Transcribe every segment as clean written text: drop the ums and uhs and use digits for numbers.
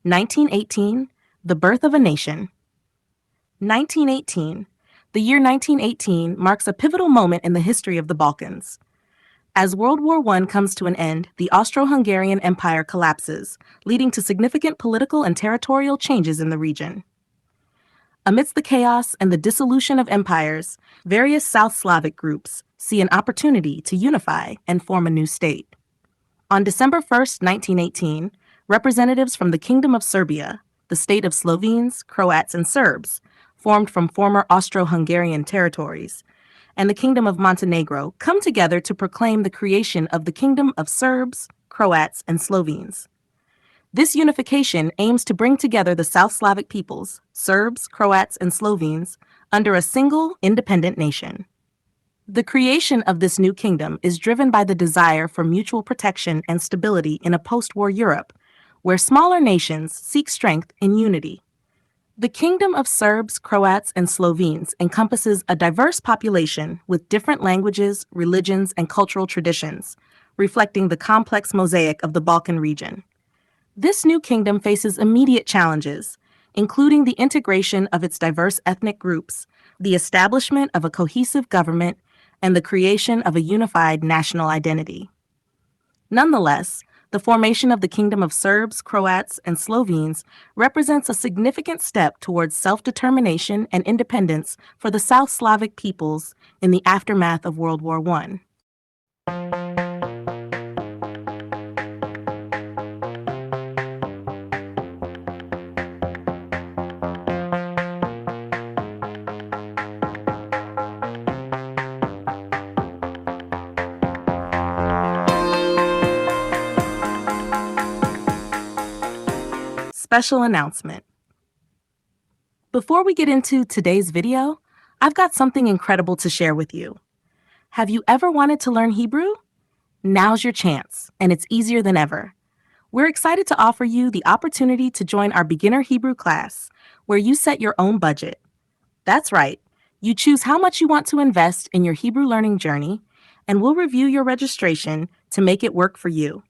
1918, the birth of a nation. 1918. The year 1918 marks a pivotal moment in the history of the Balkans. As World War I comes to an end, the Austro-Hungarian Empire collapses, leading to significant political and territorial changes in the region. Amidst the chaos and the dissolution of empires, various South Slavic groups see an opportunity to unify and form a new state. On December 1, 1918, representatives from the Kingdom of Serbia, the state of Slovenes, Croats, and Serbs, formed from former Austro-Hungarian territories, and the Kingdom of Montenegro come together to proclaim the creation of the Kingdom of Serbs, Croats, and Slovenes. This unification aims to bring together the South Slavic peoples, Serbs, Croats, and Slovenes, under a single, independent nation. The creation of this new kingdom is driven by the desire for mutual protection and stability in a post-war Europe, where smaller nations seek strength in unity. The Kingdom of Serbs, Croats, and Slovenes encompasses a diverse population with different languages, religions, and cultural traditions, reflecting the complex mosaic of the Balkan region. This new kingdom faces immediate challenges, including the integration of its diverse ethnic groups, the establishment of a cohesive government, and the creation of a unified national identity. Nonetheless, the formation of the Kingdom of Serbs, Croats, and Slovenes represents a significant step towards self-determination and independence for the South Slavic peoples in the aftermath of World War I. Special announcement. Before we get into today's video, I've got something incredible to share with you. Have you ever wanted to learn Hebrew? Now's your chance, and it's easier than ever. We're excited to offer you the opportunity to join our beginner Hebrew class, where you set your own budget. That's right, you choose how much you want to invest in your Hebrew learning journey, and we'll review your registration to make it work for you.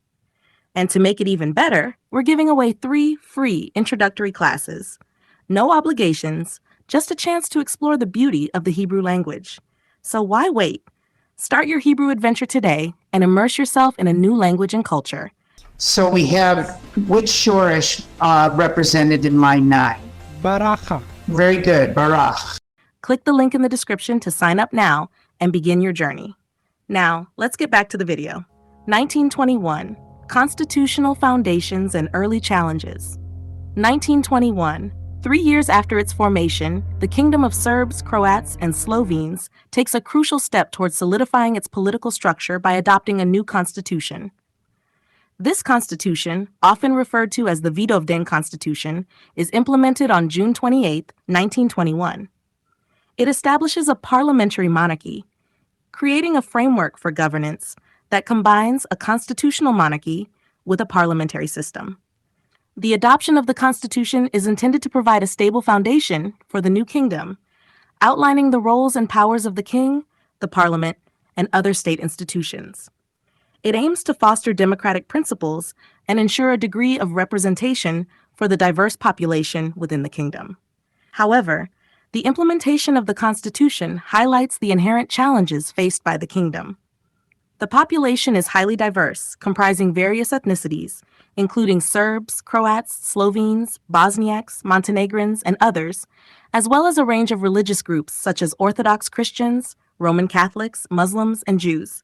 And to make it even better, we're giving away 3 free introductory classes. No obligations, just a chance to explore the beauty of the Hebrew language. So why wait? Start your Hebrew adventure today and immerse yourself in a new language and culture. So we have which shorish represented in line 9? Baracha. Very good, barach. Click the link in the description to sign up now and begin your journey. Now, let's get back to the video. 1921. Constitutional Foundations and Early Challenges. 1921. 3 years after its formation, the Kingdom of Serbs, Croats, and Slovenes takes a crucial step towards solidifying its political structure by adopting a new constitution. This constitution, often referred to as the Vidovdan Constitution, is implemented on June 28, 1921. It establishes a parliamentary monarchy, creating a framework for governance that combines a constitutional monarchy with a parliamentary system. The adoption of the Constitution is intended to provide a stable foundation for the new kingdom, outlining the roles and powers of the king, the parliament, and other state institutions. It aims to foster democratic principles and ensure a degree of representation for the diverse population within the kingdom. However, the implementation of the Constitution highlights the inherent challenges faced by the kingdom. The population is highly diverse, comprising various ethnicities, including Serbs, Croats, Slovenes, Bosniaks, Montenegrins, and others, as well as a range of religious groups such as Orthodox Christians, Roman Catholics, Muslims, and Jews.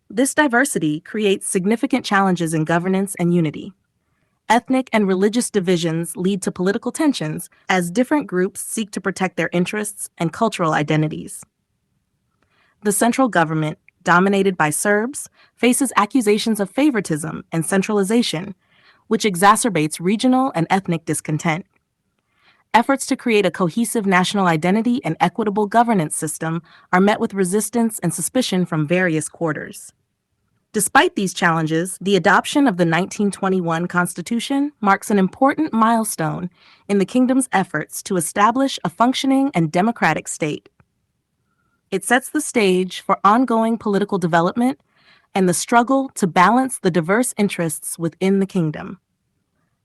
This diversity creates significant challenges in governance and unity. Ethnic and religious divisions lead to political tensions as different groups seek to protect their interests and cultural identities. The central government, dominated by Serbs, faces accusations of favoritism and centralization, which exacerbates regional and ethnic discontent. Efforts to create a cohesive national identity and equitable governance system are met with resistance and suspicion from various quarters. Despite these challenges, the adoption of the 1921 Constitution marks an important milestone in the kingdom's efforts to establish a functioning and democratic state. It sets the stage for ongoing political development and the struggle to balance the diverse interests within the kingdom.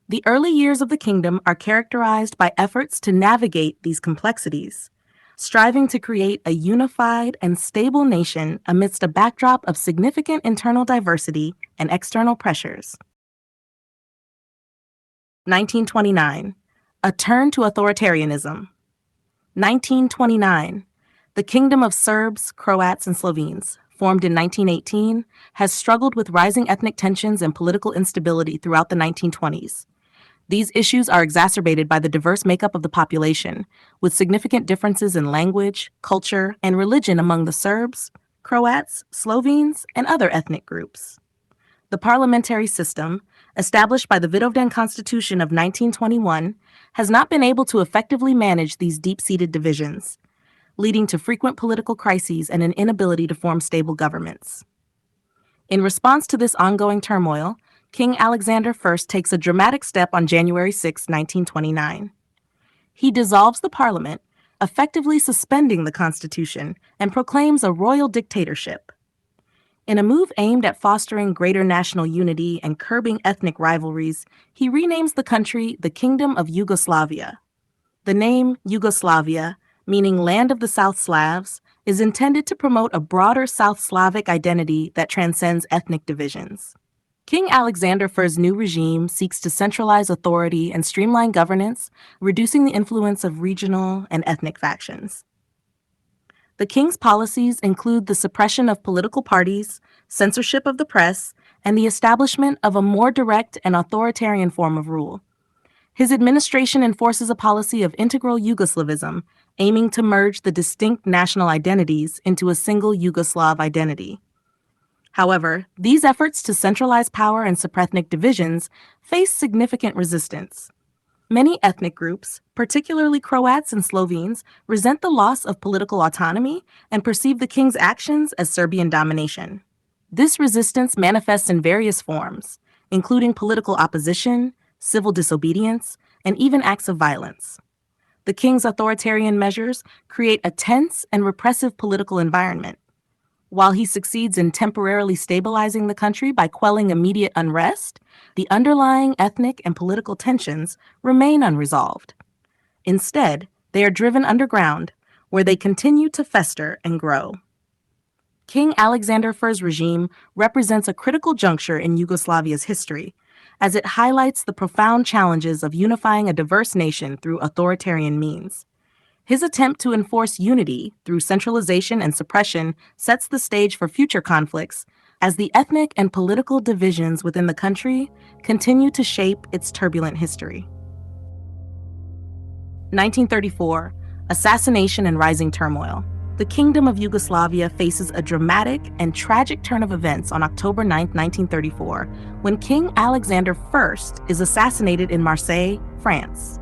The early years of the kingdom are characterized by efforts to navigate these complexities, striving to create a unified and stable nation amidst a backdrop of significant internal diversity and external pressures. 1929. A turn to authoritarianism. 1929. The Kingdom of Serbs, Croats, and Slovenes, formed in 1918, has struggled with rising ethnic tensions and political instability throughout the 1920s. These issues are exacerbated by the diverse makeup of the population, with significant differences in language, culture, and religion among the Serbs, Croats, Slovenes, and other ethnic groups. The parliamentary system, established by the Vidovdan Constitution of 1921, has not been able to effectively manage these deep-seated divisions, leading to frequent political crises and an inability to form stable governments. In response to this ongoing turmoil, King Alexander I takes a dramatic step on January 6, 1929. He dissolves the parliament, effectively suspending the constitution, and proclaims a royal dictatorship. In a move aimed at fostering greater national unity and curbing ethnic rivalries, he renames the country the Kingdom of Yugoslavia. The name Yugoslavia, meaning Land of the South Slavs, is intended to promote a broader South Slavic identity that transcends ethnic divisions. King Alexander I's new regime seeks to centralize authority and streamline governance, reducing the influence of regional and ethnic factions. The king's policies include the suppression of political parties, censorship of the press, and the establishment of a more direct and authoritarian form of rule. His administration enforces a policy of integral Yugoslavism, aiming to merge the distinct national identities into a single Yugoslav identity. However, these efforts to centralize power and suppress ethnic divisions face significant resistance. Many ethnic groups, particularly Croats and Slovenes, resent the loss of political autonomy and perceive the king's actions as Serbian domination. This resistance manifests in various forms, including political opposition, civil disobedience, and even acts of violence. The king's authoritarian measures create a tense and repressive political environment. While he succeeds in temporarily stabilizing the country by quelling immediate unrest, the underlying ethnic and political tensions remain unresolved. Instead, they are driven underground, where they continue to fester and grow. King Alexander I's regime represents a critical juncture in Yugoslavia's history, as it highlights the profound challenges of unifying a diverse nation through authoritarian means. His attempt to enforce unity through centralization and suppression sets the stage for future conflicts as the ethnic and political divisions within the country continue to shape its turbulent history. 1934. Assassination and rising turmoil. The Kingdom of Yugoslavia faces a dramatic and tragic turn of events on October 9, 1934, when King Alexander I is assassinated in Marseille, France.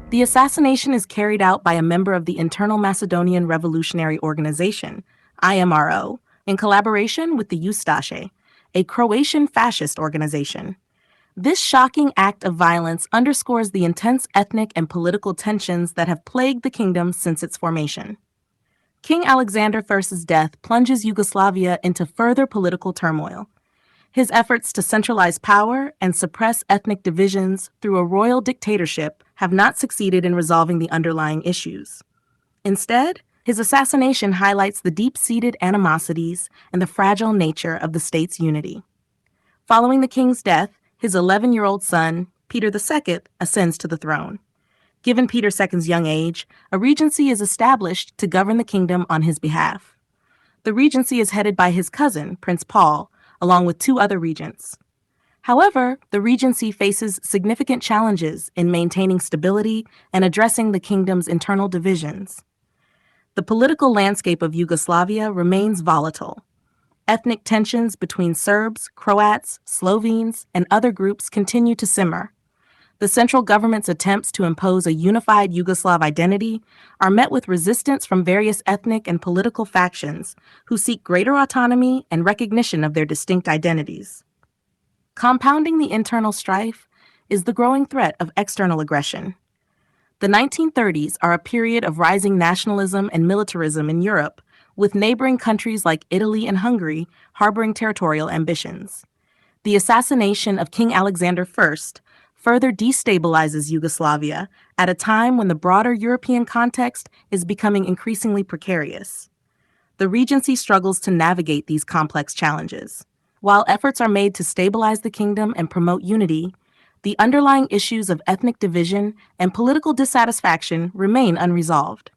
The assassination is carried out by a member of the Internal Macedonian Revolutionary Organization, IMRO, in collaboration with the Ustaše, a Croatian fascist organization. This shocking act of violence underscores the intense ethnic and political tensions that have plagued the kingdom since its formation. King Alexander I's death plunges Yugoslavia into further political turmoil. His efforts to centralize power and suppress ethnic divisions through a royal dictatorship have not succeeded in resolving the underlying issues. Instead, his assassination highlights the deep-seated animosities and the fragile nature of the state's unity. Following the king's death, his 11-year-old son, Peter II, ascends to the throne. Given Peter II's young age, a regency is established to govern the kingdom on his behalf. The regency is headed by his cousin, Prince Paul, along with 2 other regents. However, the regency faces significant challenges in maintaining stability and addressing the kingdom's internal divisions. The political landscape of Yugoslavia remains volatile. Ethnic tensions between Serbs, Croats, Slovenes, and other groups continue to simmer. The central government's attempts to impose a unified Yugoslav identity are met with resistance from various ethnic and political factions who seek greater autonomy and recognition of their distinct identities. Compounding the internal strife is the growing threat of external aggression. The 1930s are a period of rising nationalism and militarism in Europe, with neighboring countries like Italy and Hungary harboring territorial ambitions. The assassination of King Alexander I further destabilizes Yugoslavia at a time when the broader European context is becoming increasingly precarious. The Regency struggles to navigate these complex challenges. While efforts are made to stabilize the kingdom and promote unity, the underlying issues of ethnic division and political dissatisfaction remain unresolved.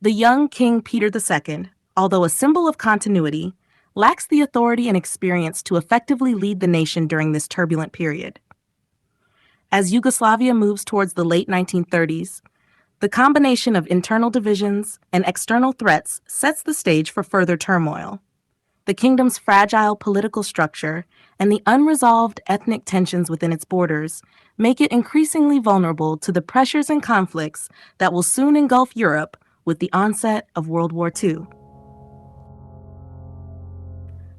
The young King Peter II, although a symbol of continuity, lacks the authority and experience to effectively lead the nation during this turbulent period. As Yugoslavia moves towards the late 1930s, the combination of internal divisions and external threats sets the stage for further turmoil. The kingdom's fragile political structure and the unresolved ethnic tensions within its borders make it increasingly vulnerable to the pressures and conflicts that will soon engulf Europe with the onset of World War II.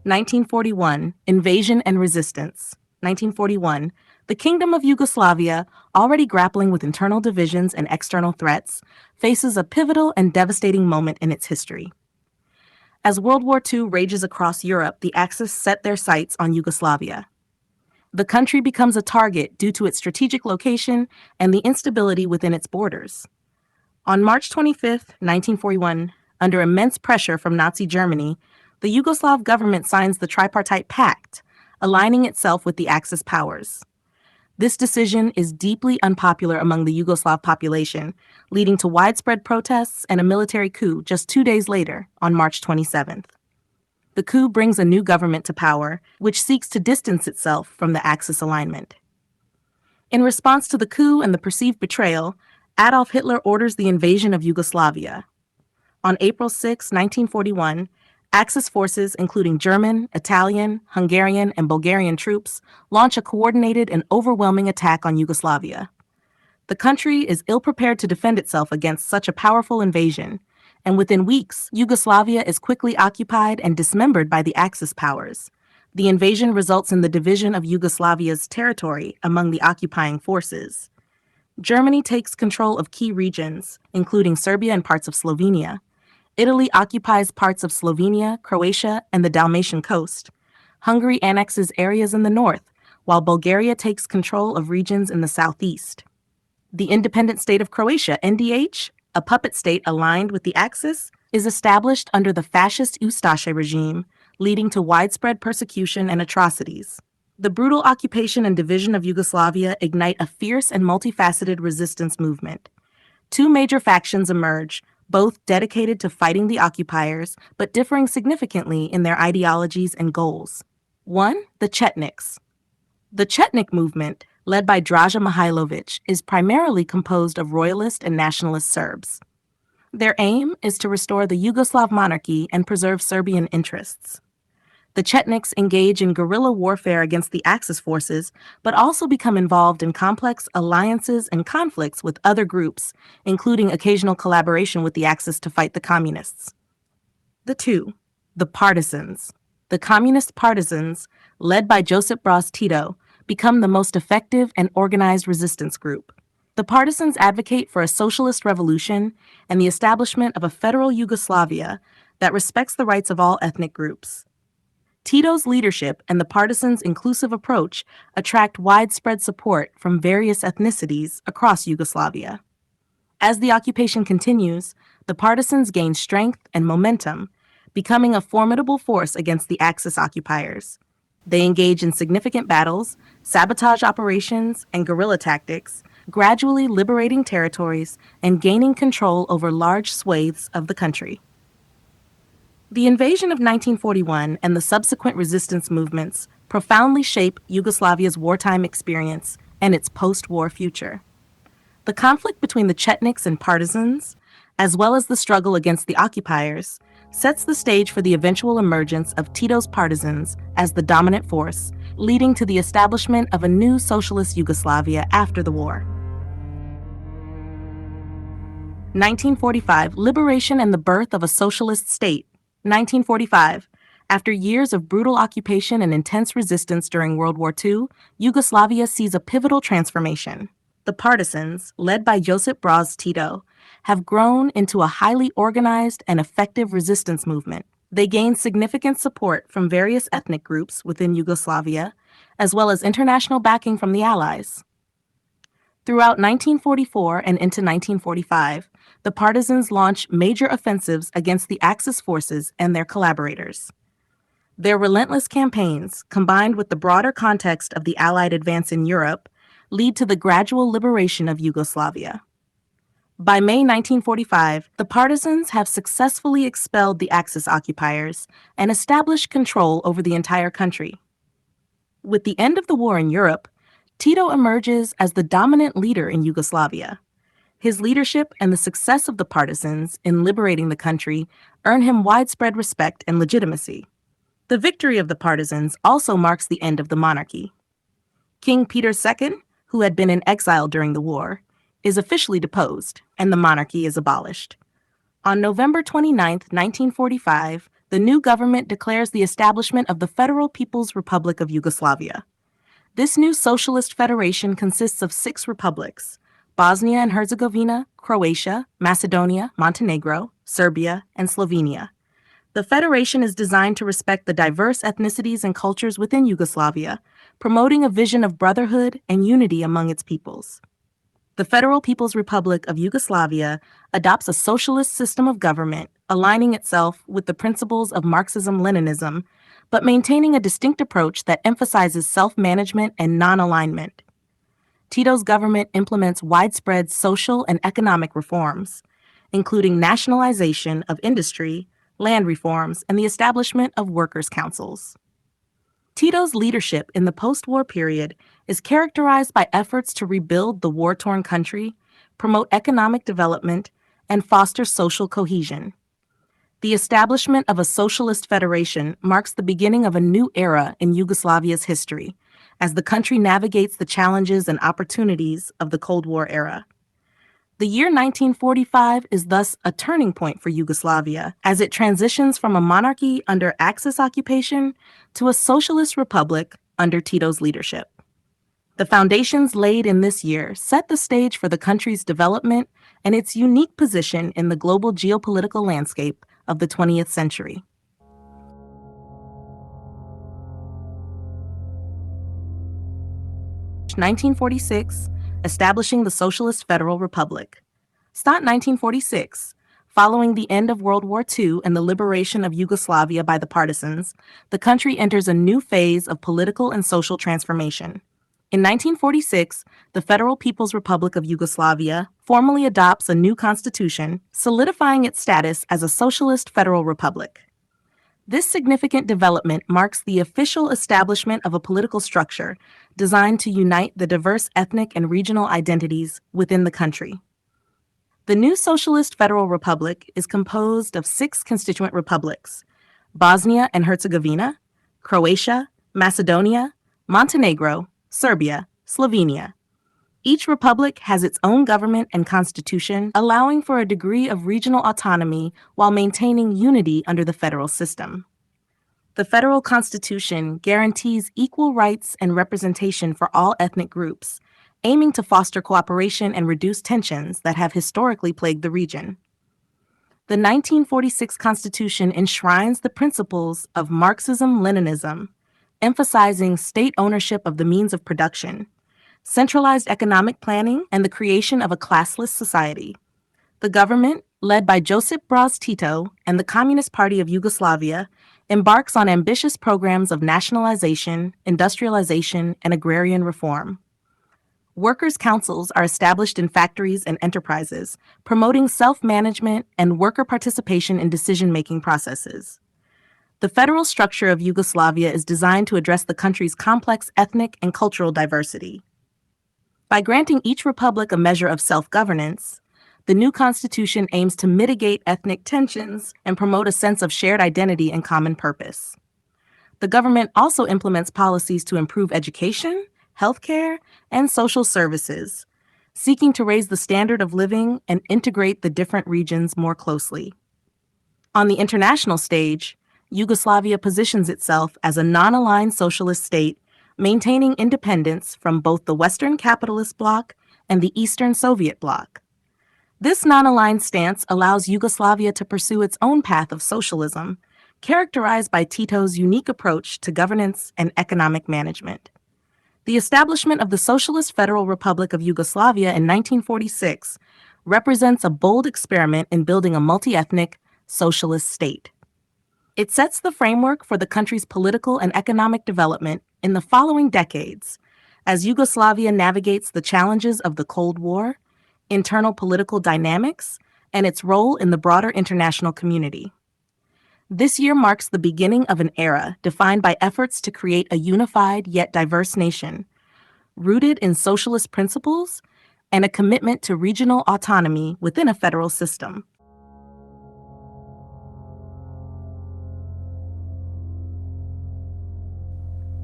1941, Invasion and Resistance. 1941, the Kingdom of Yugoslavia, already grappling with internal divisions and external threats, faces a pivotal and devastating moment in its history. As World War II rages across Europe, the Axis set their sights on Yugoslavia. The country becomes a target due to its strategic location and the instability within its borders. On March 25, 1941, under immense pressure from Nazi Germany, the Yugoslav government signs the Tripartite Pact, aligning itself with the Axis powers. This decision is deeply unpopular among the Yugoslav population, leading to widespread protests and a military coup just 2 days later, on March 27th. The coup brings a new government to power, which seeks to distance itself from the Axis alignment. In response to the coup and the perceived betrayal, Adolf Hitler orders the invasion of Yugoslavia. On April 6, 1941, Axis forces, including German, Italian, Hungarian, and Bulgarian troops, launch a coordinated and overwhelming attack on Yugoslavia. The country is ill-prepared to defend itself against such a powerful invasion, and within weeks, Yugoslavia is quickly occupied and dismembered by the Axis powers. The invasion results in the division of Yugoslavia's territory among the occupying forces. Germany takes control of key regions, including Serbia and parts of Slovenia. Italy occupies parts of Slovenia, Croatia, and the Dalmatian coast. Hungary annexes areas in the north, while Bulgaria takes control of regions in the southeast. The independent state of Croatia, NDH, a puppet state aligned with the Axis, is established under the fascist Ustaše regime, leading to widespread persecution and atrocities. The brutal occupation and division of Yugoslavia ignite a fierce and multifaceted resistance movement. Two major factions emerge, both dedicated to fighting the occupiers, but differing significantly in their ideologies and goals. 1. The Chetniks. The Chetnik movement, led by Draža Mihailović, is primarily composed of royalist and nationalist Serbs. Their aim is to restore the Yugoslav monarchy and preserve Serbian interests. The Chetniks engage in guerrilla warfare against the Axis forces, but also become involved in complex alliances and conflicts with other groups, including occasional collaboration with the Axis to fight the communists. The partisans. The communist partisans, led by Josip Broz Tito, become the most effective and organized resistance group. The partisans advocate for a socialist revolution and the establishment of a federal Yugoslavia that respects the rights of all ethnic groups. Tito's leadership and the partisans' inclusive approach attract widespread support from various ethnicities across Yugoslavia. As the occupation continues, the partisans gain strength and momentum, becoming a formidable force against the Axis occupiers. They engage in significant battles, sabotage operations, and guerrilla tactics, gradually liberating territories and gaining control over large swathes of the country. The invasion of 1941 and the subsequent resistance movements profoundly shape Yugoslavia's wartime experience and its post-war future. The conflict between the Chetniks and partisans, as well as the struggle against the occupiers, sets the stage for the eventual emergence of Tito's partisans as the dominant force, leading to the establishment of a new socialist Yugoslavia after the war. 1945, liberation and the birth of a socialist state. 1945. After years of brutal occupation and intense resistance during World War II, Yugoslavia sees a pivotal transformation. The partisans, led by Josip Broz Tito, have grown into a highly organized and effective resistance movement. They gain significant support from various ethnic groups within Yugoslavia, as well as international backing from the Allies. Throughout 1944 and into 1945, the partisans launched major offensives against the Axis forces and their collaborators. Their relentless campaigns, combined with the broader context of the Allied advance in Europe, lead to the gradual liberation of Yugoslavia. By May 1945, the partisans have successfully expelled the Axis occupiers and established control over the entire country. With the end of the war in Europe, Tito emerges as the dominant leader in Yugoslavia. His leadership and the success of the partisans in liberating the country earn him widespread respect and legitimacy. The victory of the partisans also marks the end of the monarchy. King Peter II, who had been in exile during the war, is officially deposed, and the monarchy is abolished. On November 29, 1945, the new government declares the establishment of the Federal People's Republic of Yugoslavia. This new socialist federation consists of 6 republics: Bosnia and Herzegovina, Croatia, Macedonia, Montenegro, Serbia, and Slovenia. The federation is designed to respect the diverse ethnicities and cultures within Yugoslavia, promoting a vision of brotherhood and unity among its peoples. The Federal People's Republic of Yugoslavia adopts a socialist system of government, aligning itself with the principles of Marxism-Leninism, but maintaining a distinct approach that emphasizes self-management and non-alignment. Tito's government implements widespread social and economic reforms, including nationalization of industry, land reforms, and the establishment of workers' councils. Tito's leadership in the post-war period is characterized by efforts to rebuild the war-torn country, promote economic development, and foster social cohesion. The establishment of a socialist federation marks the beginning of a new era in Yugoslavia's history, as the country navigates the challenges and opportunities of the Cold War era. The year 1945 is thus a turning point for Yugoslavia as it transitions from a monarchy under Axis occupation to a socialist republic under Tito's leadership. The foundations laid in this year set the stage for the country's development and its unique position in the global geopolitical landscape of the 20th century. In 1946, establishing the Socialist Federal Republic. Stat 1946. Following the end of World War II and the liberation of Yugoslavia by the partisans, the country enters a new phase of political and social transformation. In 1946, the Federal People's Republic of Yugoslavia formally adopts a new constitution, solidifying its status as a socialist federal republic. This significant development marks the official establishment of a political structure designed to unite the diverse ethnic and regional identities within the country. The new Socialist Federal Republic is composed of 6 constituent republics: Bosnia and Herzegovina, Croatia, Macedonia, Montenegro, Serbia, Slovenia. Each republic has its own government and constitution, allowing for a degree of regional autonomy while maintaining unity under the federal system. The federal constitution guarantees equal rights and representation for all ethnic groups, aiming to foster cooperation and reduce tensions that have historically plagued the region. The 1946 Constitution enshrines the principles of Marxism-Leninism, emphasizing state ownership of the means of production, centralized economic planning, and the creation of a classless society. The government, led by Josip Broz Tito and the Communist Party of Yugoslavia, embarks on ambitious programs of nationalization, industrialization, and agrarian reform. Workers' councils are established in factories and enterprises, promoting self-management and worker participation in decision-making processes. The federal structure of Yugoslavia is designed to address the country's complex ethnic and cultural diversity. By granting each republic a measure of self-governance, the new constitution aims to mitigate ethnic tensions and promote a sense of shared identity and common purpose. The government also implements policies to improve education, healthcare, and social services, seeking to raise the standard of living and integrate the different regions more closely. On the international stage, Yugoslavia positions itself as a non-aligned socialist state, maintaining independence from both the Western capitalist bloc and the Eastern Soviet bloc. This non-aligned stance allows Yugoslavia to pursue its own path of socialism, characterized by Tito's unique approach to governance and economic management. The establishment of the Socialist Federal Republic of Yugoslavia in 1946 represents a bold experiment in building a multi-ethnic, socialist state. It sets the framework for the country's political and economic development in the following decades, as Yugoslavia navigates the challenges of the Cold War, internal political dynamics, and its role in the broader international community. This year marks the beginning of an era defined by efforts to create a unified yet diverse nation, rooted in socialist principles and a commitment to regional autonomy within a federal system.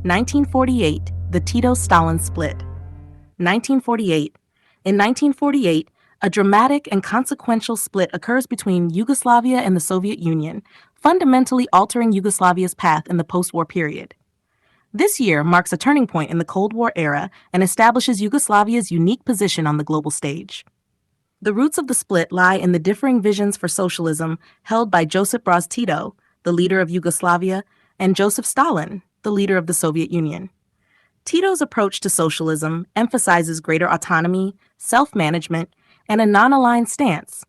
(1948) The Tito-Stalin Split. 1948. In 1948, a dramatic and consequential split occurs between Yugoslavia and the Soviet Union, fundamentally altering Yugoslavia's path in the post-war period. This year marks a turning point in the Cold War era and establishes Yugoslavia's unique position on the global stage. The roots of the split lie in the differing visions for socialism held by Josip Broz Tito, the leader of Yugoslavia, and Joseph Stalin, the leader of the Soviet Union. Tito's approach to socialism emphasizes greater autonomy, self-management, and a non-aligned stance,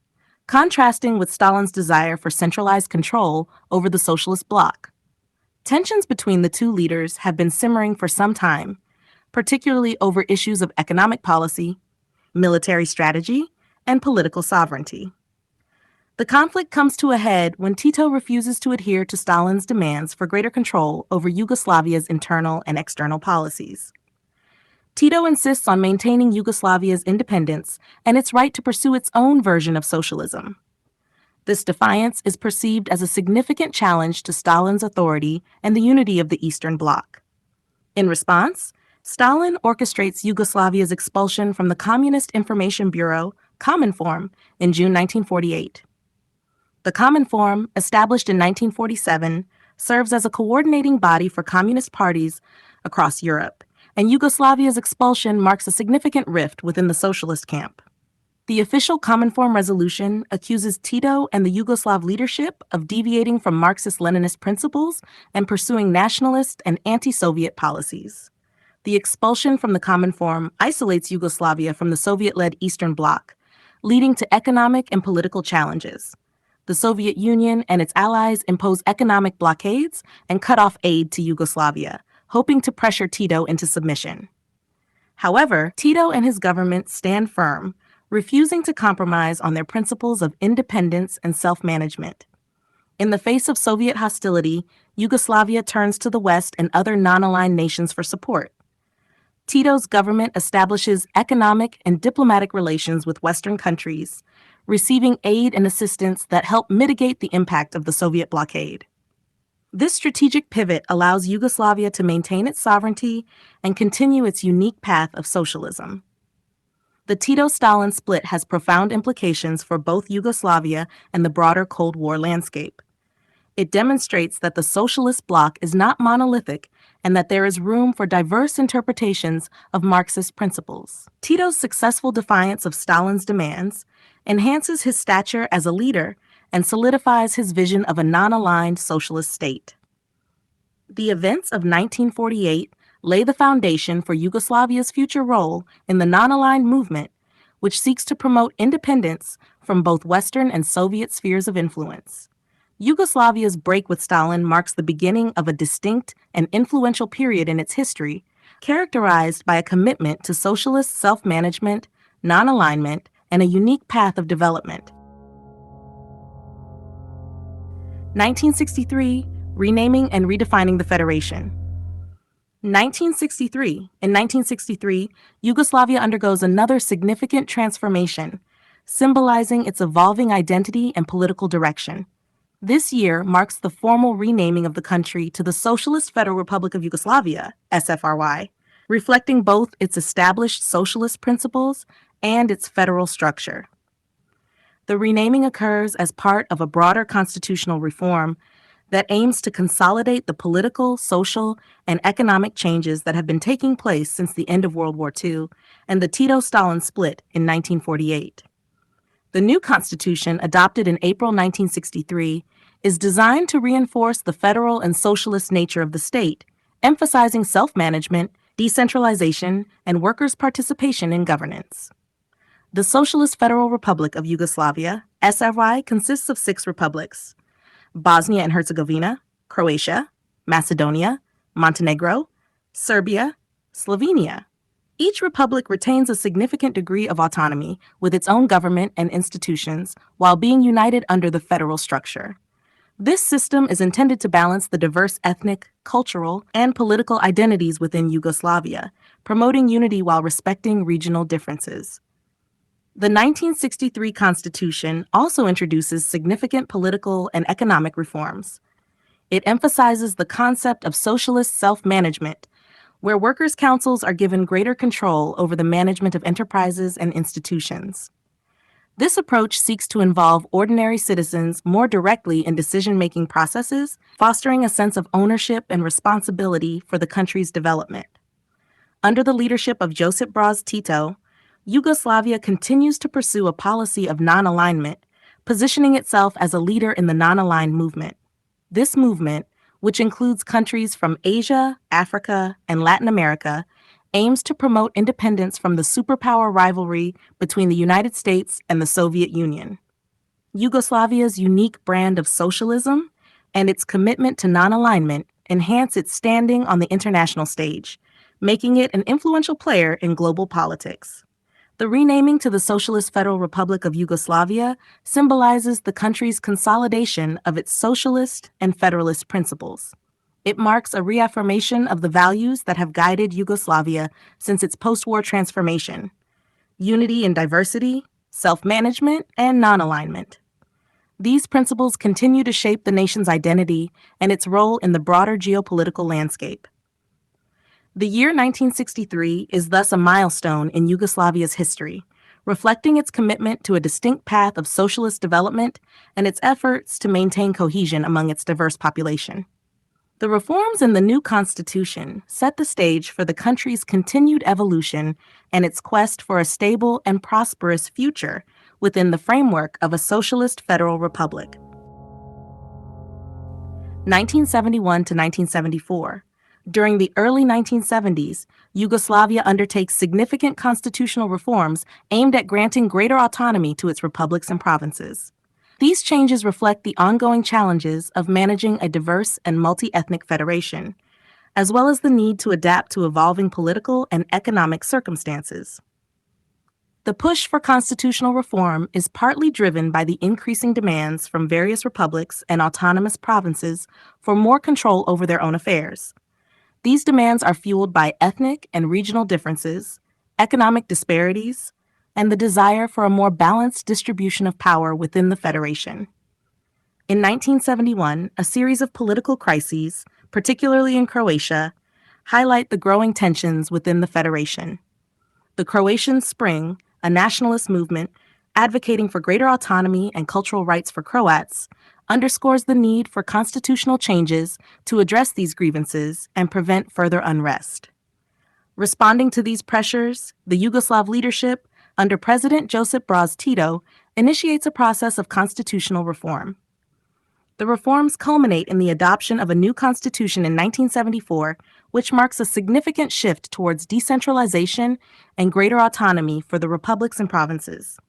contrasting with Stalin's desire for centralized control over the socialist bloc. Tensions between the two leaders have been simmering for some time, particularly over issues of economic policy, military strategy, and political sovereignty. The conflict comes to a head when Tito refuses to adhere to Stalin's demands for greater control over Yugoslavia's internal and external policies. Tito insists on maintaining Yugoslavia's independence and its right to pursue its own version of socialism. This defiance is perceived as a significant challenge to Stalin's authority and the unity of the Eastern Bloc. In response, Stalin orchestrates Yugoslavia's expulsion from the Communist Information Bureau, Cominform, in June 1948. The Cominform, established in 1947, serves as a coordinating body for communist parties across Europe, and Yugoslavia's expulsion marks a significant rift within the socialist camp. The official Cominform resolution accuses Tito and the Yugoslav leadership of deviating from Marxist-Leninist principles and pursuing nationalist and anti-Soviet policies. The expulsion from the Cominform isolates Yugoslavia from the Soviet-led Eastern Bloc, leading to economic and political challenges. The Soviet Union and its allies impose economic blockades and cut off aid to Yugoslavia, hoping to pressure Tito into submission. However, Tito and his government stand firm, refusing to compromise on their principles of independence and self-management. In the face of Soviet hostility, Yugoslavia turns to the West and other non-aligned nations for support. Tito's government establishes economic and diplomatic relations with Western countries, receiving aid and assistance that help mitigate the impact of the Soviet blockade. This strategic pivot allows Yugoslavia to maintain its sovereignty and continue its unique path of socialism. The Tito-Stalin split has profound implications for both Yugoslavia and the broader Cold War landscape. It demonstrates that the socialist bloc is not monolithic and that there is room for diverse interpretations of Marxist principles. Tito's successful defiance of Stalin's demands enhances his stature as a leader and solidifies his vision of a non-aligned socialist state. The events of 1948 lay the foundation for Yugoslavia's future role in the non-aligned movement, which seeks to promote independence from both Western and Soviet spheres of influence. Yugoslavia's break with Stalin marks the beginning of a distinct and influential period in its history, characterized by a commitment to socialist self-management, non-alignment, and a unique path of development. 1963, renaming and redefining the Federation. 1963. In 1963, Yugoslavia undergoes another significant transformation, symbolizing its evolving identity and political direction. This year marks the formal renaming of the country to the Socialist Federal Republic of Yugoslavia, SFRY, reflecting both its established socialist principles and its federal structure. The renaming occurs as part of a broader constitutional reform that aims to consolidate the political, social, and economic changes that have been taking place since the end of World War II and the Tito-Stalin split in 1948. The new constitution, adopted in April 1963, is designed to reinforce the federal and socialist nature of the state, emphasizing self-management, decentralization, and workers' participation in governance. The Socialist Federal Republic of Yugoslavia, SFY, consists of 6 republics: Bosnia and Herzegovina, Croatia, Macedonia, Montenegro, Serbia, Slovenia. Each republic retains a significant degree of autonomy with its own government and institutions while being united under the federal structure. This system is intended to balance the diverse ethnic, cultural, and political identities within Yugoslavia, promoting unity while respecting regional differences. The 1963 Constitution also introduces significant political and economic reforms. It emphasizes the concept of socialist self-management, where workers' councils are given greater control over the management of enterprises and institutions. This approach seeks to involve ordinary citizens more directly in decision-making processes, fostering a sense of ownership and responsibility for the country's development. Under the leadership of Josip Broz Tito, Yugoslavia continues to pursue a policy of non-alignment, positioning itself as a leader in the non-aligned movement. This movement, which includes countries from Asia, Africa, and Latin America, aims to promote independence from the superpower rivalry between the United States and the Soviet Union. Yugoslavia's unique brand of socialism and its commitment to non-alignment enhance its standing on the international stage, making it an influential player in global politics. The renaming to the Socialist Federal Republic of Yugoslavia symbolizes the country's consolidation of its socialist and federalist principles. It marks a reaffirmation of the values that have guided Yugoslavia since its post-war transformation: unity and diversity, self-management, and non-alignment. These principles continue to shape the nation's identity and its role in the broader geopolitical landscape. The year 1963 is thus a milestone in Yugoslavia's history, reflecting its commitment to a distinct path of socialist development and its efforts to maintain cohesion among its diverse population. The reforms in the new constitution set the stage for the country's continued evolution and its quest for a stable and prosperous future within the framework of a socialist federal republic. 1971 to 1974. During the early 1970s, Yugoslavia undertakes significant constitutional reforms aimed at granting greater autonomy to its republics and provinces. These changes reflect the ongoing challenges of managing a diverse and multi-ethnic federation, as well as the need to adapt to evolving political and economic circumstances. The push for constitutional reform is partly driven by the increasing demands from various republics and autonomous provinces for more control over their own affairs. These demands are fueled by ethnic and regional differences, economic disparities, and the desire for a more balanced distribution of power within the federation. In 1971, a series of political crises, particularly in Croatia, highlight the growing tensions within the federation. The Croatian Spring, a nationalist movement advocating for greater autonomy and cultural rights for Croats, underscores the need for constitutional changes to address these grievances and prevent further unrest. Responding to these pressures, the Yugoslav leadership, under President Josip Broz Tito, initiates a process of constitutional reform. The reforms culminate in the adoption of a new constitution in 1974, which marks a significant shift towards decentralization and greater autonomy for the republics and provinces.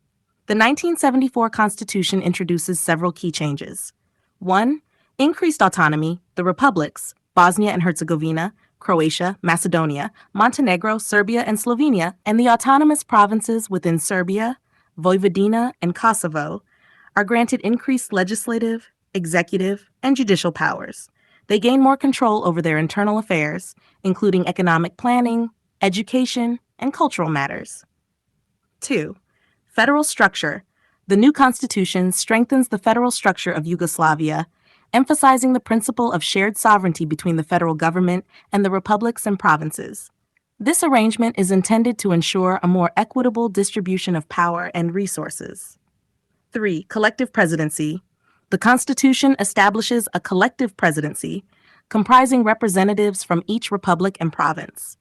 The 1974 Constitution introduces several key changes. 1. Increased autonomy. The republics, Bosnia and Herzegovina, Croatia, Macedonia, Montenegro, Serbia, and Slovenia, and the autonomous provinces within Serbia, Vojvodina, and Kosovo, are granted increased legislative, executive, and judicial powers. They gain more control over their internal affairs, including economic planning, education, and cultural matters. 2. Federal structure. The new constitution strengthens the federal structure of Yugoslavia, emphasizing the principle of shared sovereignty between the federal government and the republics and provinces. This arrangement is intended to ensure a more equitable distribution of power and resources. 3. Collective presidency. The Constitution establishes a collective presidency, comprising representatives from each republic and province.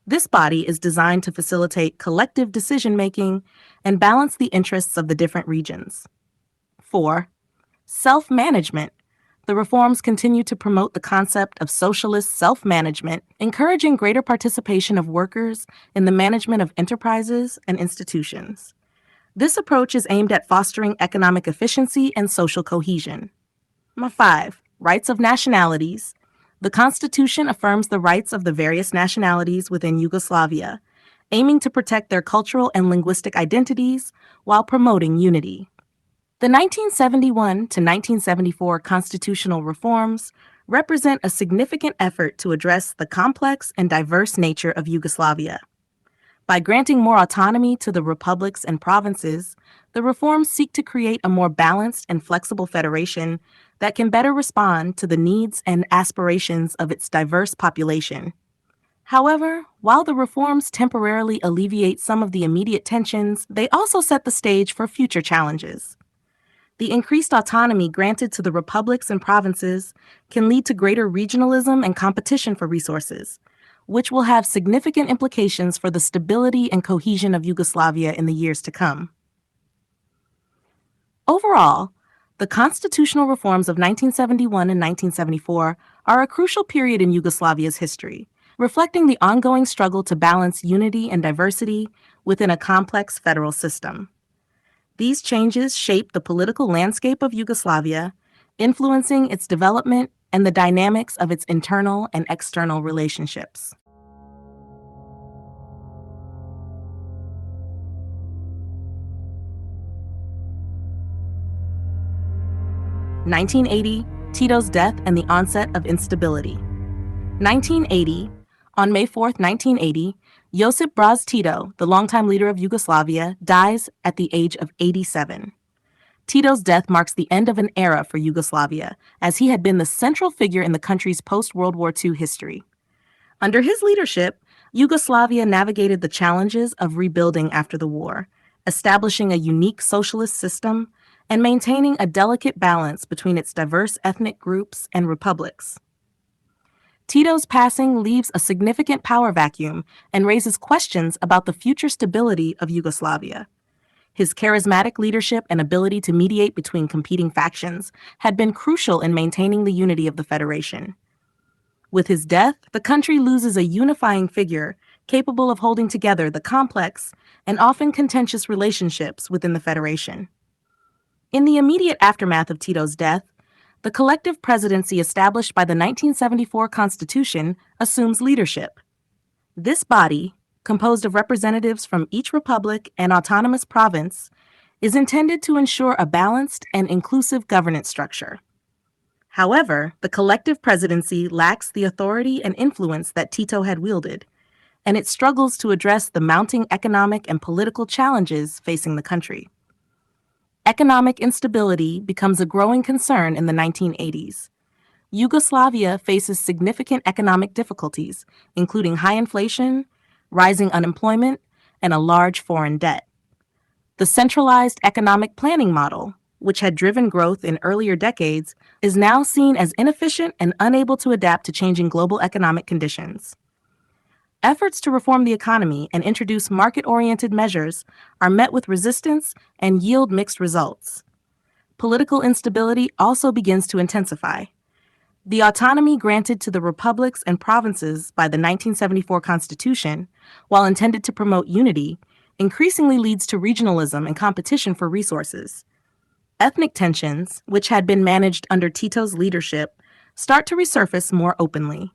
This body is designed to facilitate collective decision-making and balance the interests of the different regions. 4. Self-management. The reforms continue to promote the concept of socialist self-management, encouraging greater participation of workers in the management of enterprises and institutions. This approach is aimed at fostering economic efficiency and social cohesion. 5. Rights of nationalities. The Constitution affirms the rights of the various nationalities within Yugoslavia, aiming to protect their cultural and linguistic identities while promoting unity. The 1971 to 1974 constitutional reforms represent a significant effort to address the complex and diverse nature of Yugoslavia. By granting more autonomy to the republics and provinces, the reforms seek to create a more balanced and flexible federation that can better respond to the needs and aspirations of its diverse population. However, while the reforms temporarily alleviate some of the immediate tensions, they also set the stage for future challenges. The increased autonomy granted to the republics and provinces can lead to greater regionalism and competition for resources, which will have significant implications for the stability and cohesion of Yugoslavia in the years to come. Overall, the constitutional reforms of 1971 and 1974 are a crucial period in Yugoslavia's history, reflecting the ongoing struggle to balance unity and diversity within a complex federal system. These changes shape the political landscape of Yugoslavia, influencing its development and the dynamics of its internal and external relationships. (1980) Tito's death and the onset of instability. 1980, on May 4, 1980, Josip Broz Tito, the longtime leader of Yugoslavia, dies at the age of 87. Tito's death marks the end of an era for Yugoslavia, as he had been the central figure in the country's post-World War II history. Under his leadership, Yugoslavia navigated the challenges of rebuilding after the war, establishing a unique socialist system and maintaining a delicate balance between its diverse ethnic groups and republics. Tito's passing leaves a significant power vacuum and raises questions about the future stability of Yugoslavia. His charismatic leadership and ability to mediate between competing factions had been crucial in maintaining the unity of the federation. With his death, the country loses a unifying figure capable of holding together the complex and often contentious relationships within the federation. In the immediate aftermath of Tito's death, the collective presidency established by the 1974 Constitution assumes leadership. This body, composed of representatives from each republic and autonomous province, is intended to ensure a balanced and inclusive governance structure. However, the collective presidency lacks the authority and influence that Tito had wielded, and it struggles to address the mounting economic and political challenges facing the country. Economic instability becomes a growing concern in the 1980s. Yugoslavia faces significant economic difficulties, including high inflation, rising unemployment, and a large foreign debt. The centralized economic planning model, which had driven growth in earlier decades, is now seen as inefficient and unable to adapt to changing global economic conditions. Efforts to reform the economy and introduce market-oriented measures are met with resistance and yield mixed results. Political instability also begins to intensify. The autonomy granted to the republics and provinces by the 1974 Constitution, while intended to promote unity, increasingly leads to regionalism and competition for resources. Ethnic tensions, which had been managed under Tito's leadership, start to resurface more openly.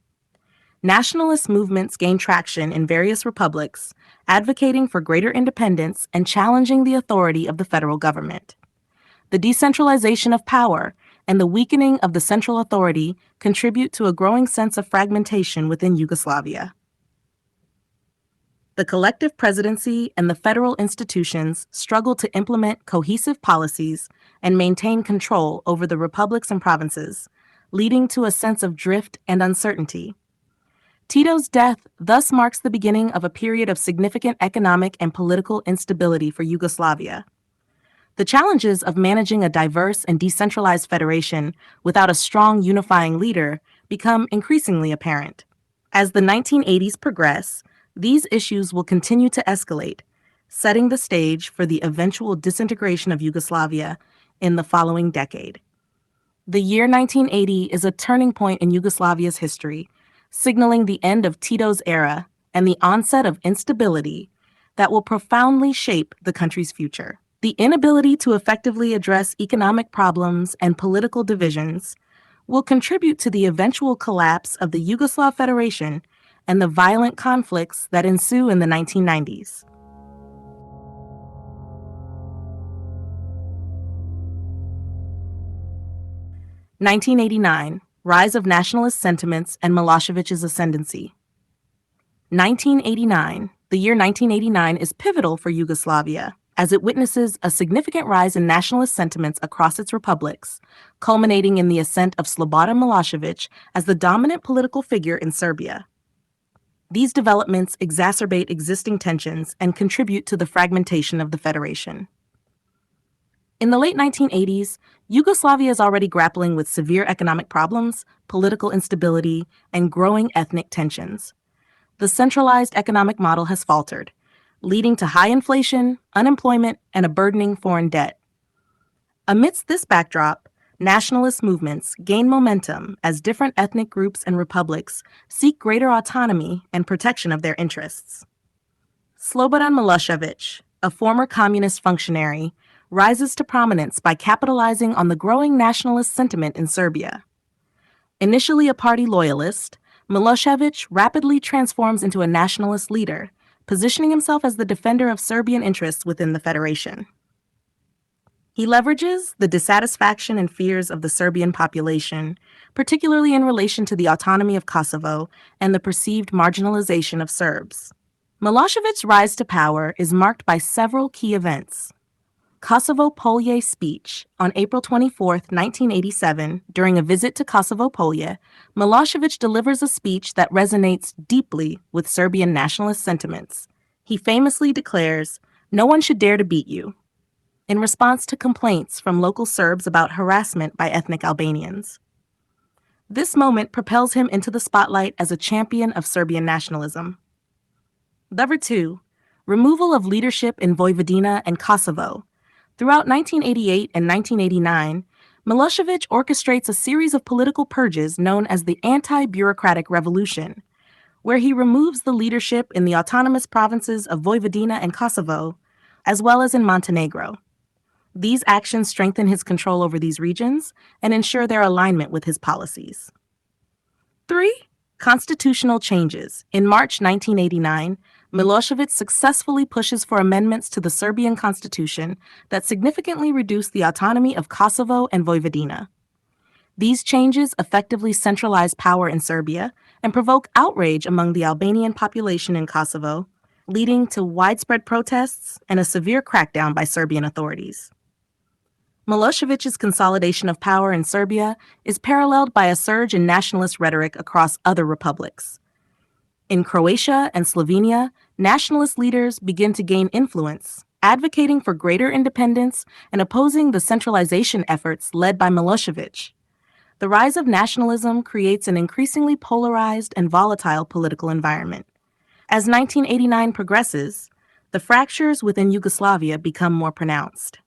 Nationalist movements gain traction in various republics, advocating for greater independence and challenging the authority of the federal government. The decentralization of power and the weakening of the central authority contribute to a growing sense of fragmentation within Yugoslavia. The collective presidency and the federal institutions struggle to implement cohesive policies and maintain control over the republics and provinces, leading to a sense of drift and uncertainty. Tito's death thus marks the beginning of a period of significant economic and political instability for Yugoslavia. The challenges of managing a diverse and decentralized federation without a strong unifying leader become increasingly apparent. As the 1980s progress, these issues will continue to escalate, setting the stage for the eventual disintegration of Yugoslavia in the following decade. The year 1980 is a turning point in Yugoslavia's history, signaling the end of Tito's era and the onset of instability that will profoundly shape the country's future. The inability to effectively address economic problems and political divisions will contribute to the eventual collapse of the Yugoslav Federation and the violent conflicts that ensue in the 1990s. (1989) Rise of nationalist sentiments and Milosevic's ascendancy. 1989. The year 1989 is pivotal for Yugoslavia, as it witnesses a significant rise in nationalist sentiments across its republics, culminating in the ascent of Slobodan Milosevic as the dominant political figure in Serbia. These developments exacerbate existing tensions and contribute to the fragmentation of the federation. In the late 1980s, Yugoslavia is already grappling with severe economic problems, political instability, and growing ethnic tensions. The centralized economic model has faltered, leading to high inflation, unemployment, and a burdening foreign debt. Amidst this backdrop, nationalist movements gain momentum as different ethnic groups and republics seek greater autonomy and protection of their interests. Slobodan Milosevic, a former communist functionary, rises to prominence by capitalizing on the growing nationalist sentiment in Serbia. Initially a party loyalist, Milosevic rapidly transforms into a nationalist leader, positioning himself as the defender of Serbian interests within the federation. He leverages the dissatisfaction and fears of the Serbian population, particularly in relation to the autonomy of Kosovo and the perceived marginalization of Serbs. Milosevic's rise to power is marked by several key events. Kosovo Polje speech on April 24, 1987, during a visit to Kosovo Polje, Milosevic delivers a speech that resonates deeply with Serbian nationalist sentiments. He famously declares, "No one should dare to beat you," in response to complaints from local Serbs about harassment by ethnic Albanians. This moment propels him into the spotlight as a champion of Serbian nationalism. Number 2. Removal of leadership in Vojvodina and Kosovo. Throughout 1988 and 1989, Milosevic orchestrates a series of political purges known as the Anti-Bureaucratic Revolution, where he removes the leadership in the autonomous provinces of Vojvodina and Kosovo, as well as in Montenegro. These actions strengthen his control over these regions and ensure their alignment with his policies. 3. Constitutional changes. In March 1989, Milosevic successfully pushes for amendments to the Serbian constitution that significantly reduce the autonomy of Kosovo and Vojvodina. These changes effectively centralize power in Serbia and provoke outrage among the Albanian population in Kosovo, leading to widespread protests and a severe crackdown by Serbian authorities. Milosevic's consolidation of power in Serbia is paralleled by a surge in nationalist rhetoric across other republics. In Croatia and Slovenia, nationalist leaders begin to gain influence, advocating for greater independence and opposing the centralization efforts led by Milosevic. The rise of nationalism creates an increasingly polarized and volatile political environment. As 1989 progresses, the fractures within Yugoslavia become more pronounced.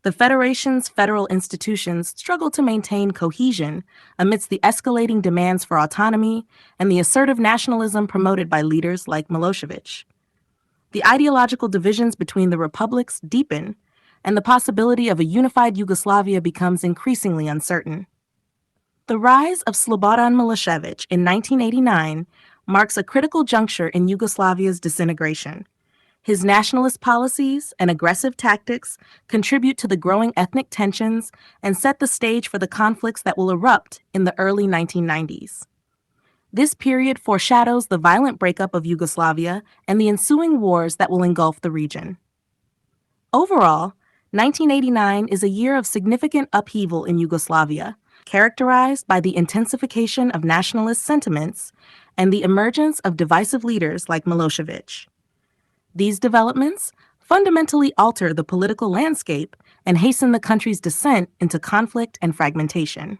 The Federation's federal institutions struggle to maintain cohesion amidst the escalating demands for autonomy and the assertive nationalism promoted by leaders like Milosevic. The ideological divisions between the republics deepen, and the possibility of a unified Yugoslavia becomes increasingly uncertain. The rise of Slobodan Milosevic in 1989 marks a critical juncture in Yugoslavia's disintegration. His nationalist policies and aggressive tactics contribute to the growing ethnic tensions and set the stage for the conflicts that will erupt in the early 1990s. This period foreshadows the violent breakup of Yugoslavia and the ensuing wars that will engulf the region. Overall, 1989 is a year of significant upheaval in Yugoslavia, characterized by the intensification of nationalist sentiments and the emergence of divisive leaders like Milosevic. These developments fundamentally alter the political landscape and hasten the country's descent into conflict and fragmentation.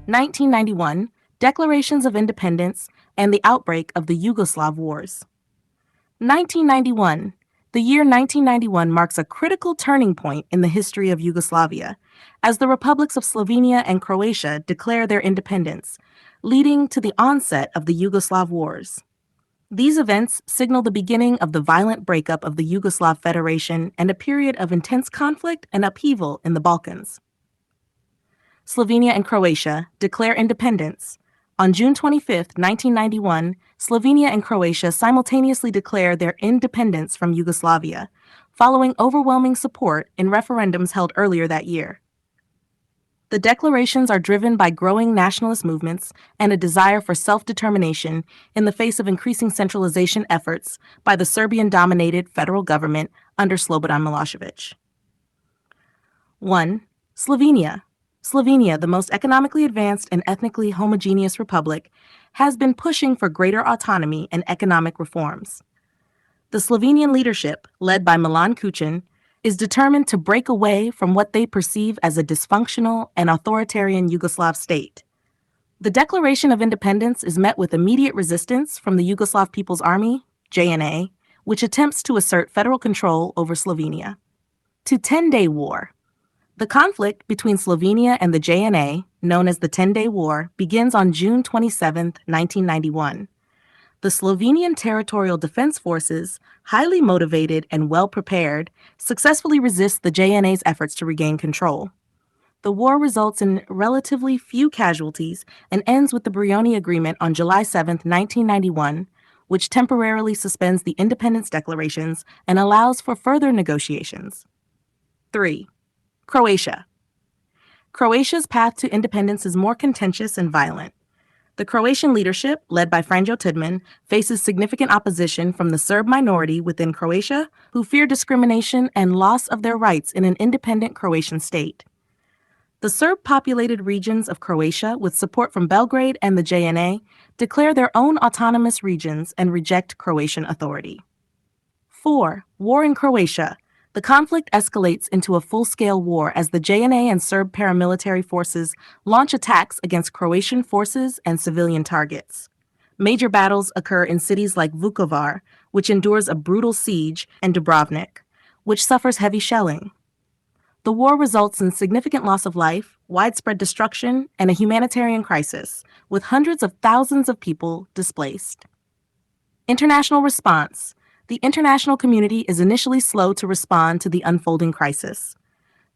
(1991) declarations of independence, and the outbreak of the Yugoslav Wars. 1991. The year 1991 marks a critical turning point in the history of Yugoslavia, as the republics of Slovenia and Croatia declare their independence, leading to the onset of the Yugoslav Wars. These events signal the beginning of the violent breakup of the Yugoslav Federation and a period of intense conflict and upheaval in the Balkans. Slovenia and Croatia declare independence. On June 25, 1991, Slovenia and Croatia simultaneously declare their independence from Yugoslavia, following overwhelming support in referendums held earlier that year. The declarations are driven by growing nationalist movements and a desire for self-determination in the face of increasing centralization efforts by the Serbian-dominated federal government under Slobodan Milošević. 1. Slovenia. Slovenia, the most economically advanced and ethnically homogeneous republic, has been pushing for greater autonomy and economic reforms. The Slovenian leadership, led by Milan Kučan, is determined to break away from what they perceive as a dysfunctional and authoritarian Yugoslav state. The Declaration of Independence is met with immediate resistance from the Yugoslav People's Army, JNA, which attempts to assert federal control over Slovenia. To 10-Day War. The conflict between Slovenia and the JNA, known as the 10-Day War, begins on June 27, 1991. The Slovenian Territorial Defense Forces, highly motivated and well-prepared, successfully resist the JNA's efforts to regain control. The war results in relatively few casualties and ends with the Brioni Agreement on July 7, 1991, which temporarily suspends the independence declarations and allows for further negotiations. 3. Croatia. Croatia's path to independence is more contentious and violent. The Croatian leadership, led by Franjo Tudman, faces significant opposition from the Serb minority within Croatia, who fear discrimination and loss of their rights in an independent Croatian state. The Serb-populated regions of Croatia, with support from Belgrade and the JNA, declare their own autonomous regions and reject Croatian authority. 4. War in Croatia. The conflict escalates into a full-scale war as the JNA and Serb paramilitary forces launch attacks against Croatian forces and civilian targets. Major battles occur in cities like Vukovar, which endures a brutal siege, and Dubrovnik, which suffers heavy shelling. The war results in significant loss of life, widespread destruction, and a humanitarian crisis, with hundreds of thousands of people displaced. International response. The international community is initially slow to respond to the unfolding crisis.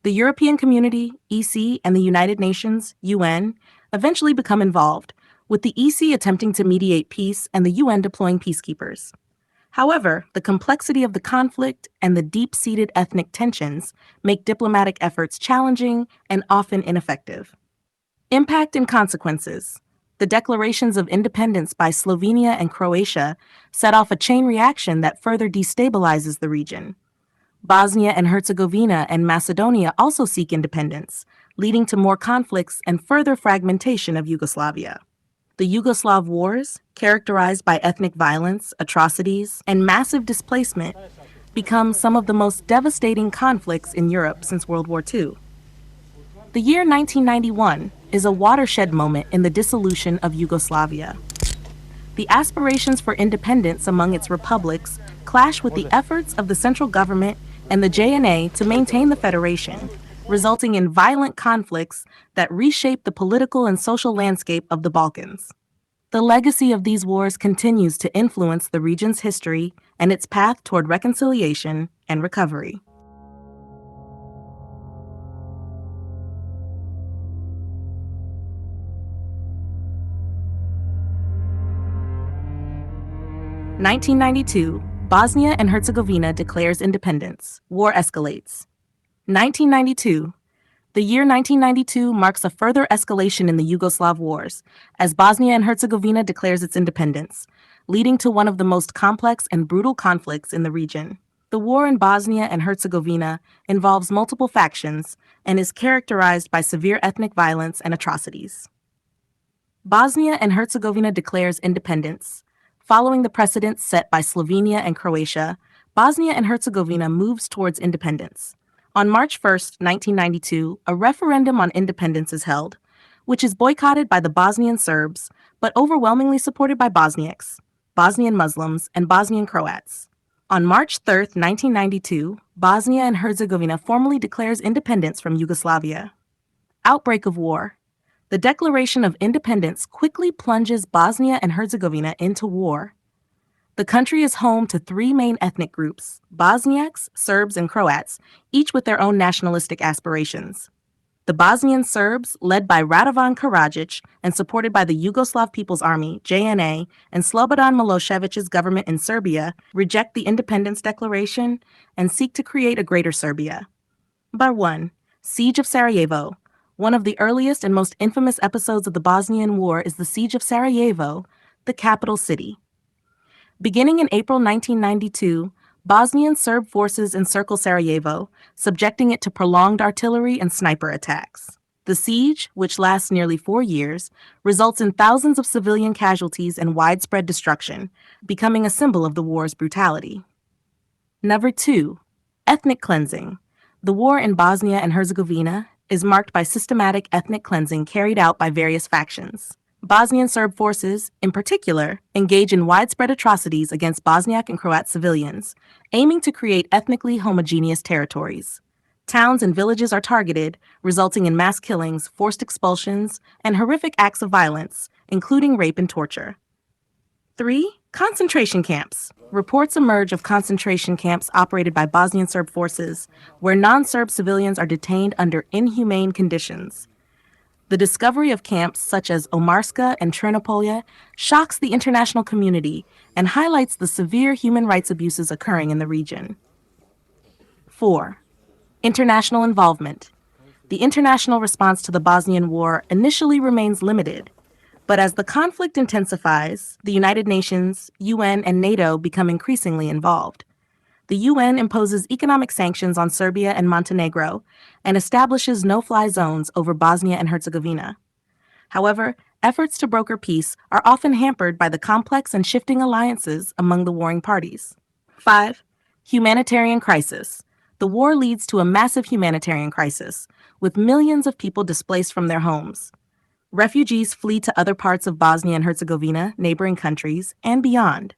The European Community, EC, and the United Nations, UN, eventually become involved, with the EC attempting to mediate peace and the UN deploying peacekeepers. However, the complexity of the conflict and the deep-seated ethnic tensions make diplomatic efforts challenging and often ineffective. Impact and consequences. The declarations of independence by Slovenia and Croatia set off a chain reaction that further destabilizes the region. Bosnia and Herzegovina and Macedonia also seek independence, leading to more conflicts and further fragmentation of Yugoslavia. The Yugoslav Wars, characterized by ethnic violence, atrocities, and massive displacement, become some of the most devastating conflicts in Europe since World War II. The year 1991 is a watershed moment in the dissolution of Yugoslavia. The aspirations for independence among its republics clash with the efforts of the central government and the JNA to maintain the federation, resulting in violent conflicts that reshape the political and social landscape of the Balkans. The legacy of these wars continues to influence the region's history and its path toward reconciliation and recovery. (1992) Bosnia and Herzegovina declares independence. War escalates. 1992. The year 1992 marks a further escalation in the Yugoslav Wars, as Bosnia and Herzegovina declares its independence, leading to one of the most complex and brutal conflicts in the region. The war in Bosnia and Herzegovina involves multiple factions and is characterized by severe ethnic violence and atrocities. Bosnia and Herzegovina declares independence. Following the precedents set by Slovenia and Croatia, Bosnia and Herzegovina moves towards independence. On March 1, 1992, a referendum on independence is held, which is boycotted by the Bosnian Serbs, but overwhelmingly supported by Bosniaks, Bosnian Muslims, and Bosnian Croats. On March 3, 1992, Bosnia and Herzegovina formally declares independence from Yugoslavia. Outbreak of war. The declaration of independence quickly plunges Bosnia and Herzegovina into war. The country is home to three main ethnic groups, Bosniaks, Serbs, and Croats, each with their own nationalistic aspirations. The Bosnian Serbs, led by Radovan Karadzic and supported by the Yugoslav People's Army, JNA, and Slobodan Milosevic's government in Serbia, reject the independence declaration and seek to create a greater Serbia. Bar 1. Siege of Sarajevo. One of the earliest and most infamous episodes of the Bosnian War is the Siege of Sarajevo, the capital city. Beginning in April 1992, Bosnian Serb forces encircle Sarajevo, subjecting it to prolonged artillery and sniper attacks. The siege, which lasts nearly 4 years, results in thousands of civilian casualties and widespread destruction, becoming a symbol of the war's brutality. Number 2. Ethnic cleansing. The war in Bosnia and Herzegovina is marked by systematic ethnic cleansing carried out by various factions. Bosnian Serb forces, in particular, engage in widespread atrocities against Bosniak and Croat civilians, aiming to create ethnically homogeneous territories. Towns and villages are targeted, resulting in mass killings, forced expulsions, and horrific acts of violence, including rape and torture. 3. Concentration camps. Reports emerge of concentration camps operated by Bosnian Serb forces, where non-Serb civilians are detained under inhumane conditions. The discovery of camps such as Omarska and Trnopolje shocks the international community and highlights the severe human rights abuses occurring in the region. 4. International involvement. The international response to the Bosnian War initially remains limited, but as the conflict intensifies, the United Nations, UN, and NATO become increasingly involved. The UN imposes economic sanctions on Serbia and Montenegro and establishes no-fly zones over Bosnia and Herzegovina. However, efforts to broker peace are often hampered by the complex and shifting alliances among the warring parties. 5. Humanitarian crisis. The war leads to a massive humanitarian crisis, with millions of people displaced from their homes. Refugees flee to other parts of Bosnia and Herzegovina, neighboring countries, and beyond.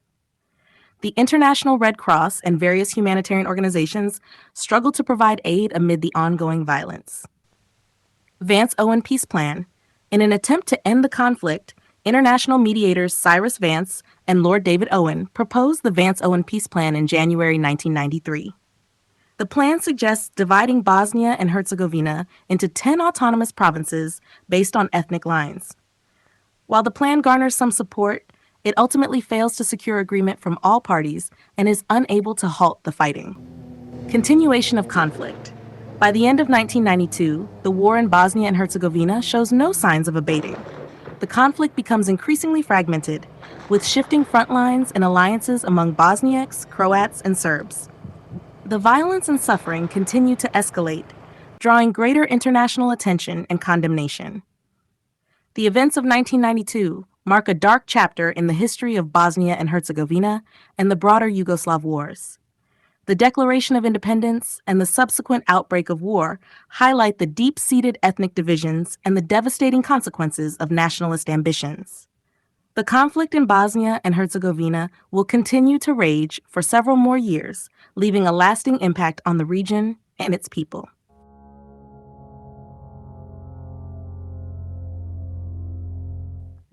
The International Red Cross and various humanitarian organizations struggle to provide aid amid the ongoing violence. Vance-Owen Peace Plan. In an attempt to end the conflict, international mediators Cyrus Vance and Lord David Owen proposed the Vance-Owen Peace Plan in January 1993. The plan suggests dividing Bosnia and Herzegovina into 10 autonomous provinces based on ethnic lines. While the plan garners some support, it ultimately fails to secure agreement from all parties and is unable to halt the fighting. Continuation of conflict. By the end of 1992, the war in Bosnia and Herzegovina shows no signs of abating. The conflict becomes increasingly fragmented, with shifting front lines and alliances among Bosniaks, Croats, and Serbs. The violence and suffering continue to escalate, drawing greater international attention and condemnation. The events of 1992 mark a dark chapter in the history of Bosnia and Herzegovina and the broader Yugoslav wars. The Declaration of Independence and the subsequent outbreak of war highlight the deep-seated ethnic divisions and the devastating consequences of nationalist ambitions. The conflict in Bosnia and Herzegovina will continue to rage for several more years, leaving a lasting impact on the region and its people.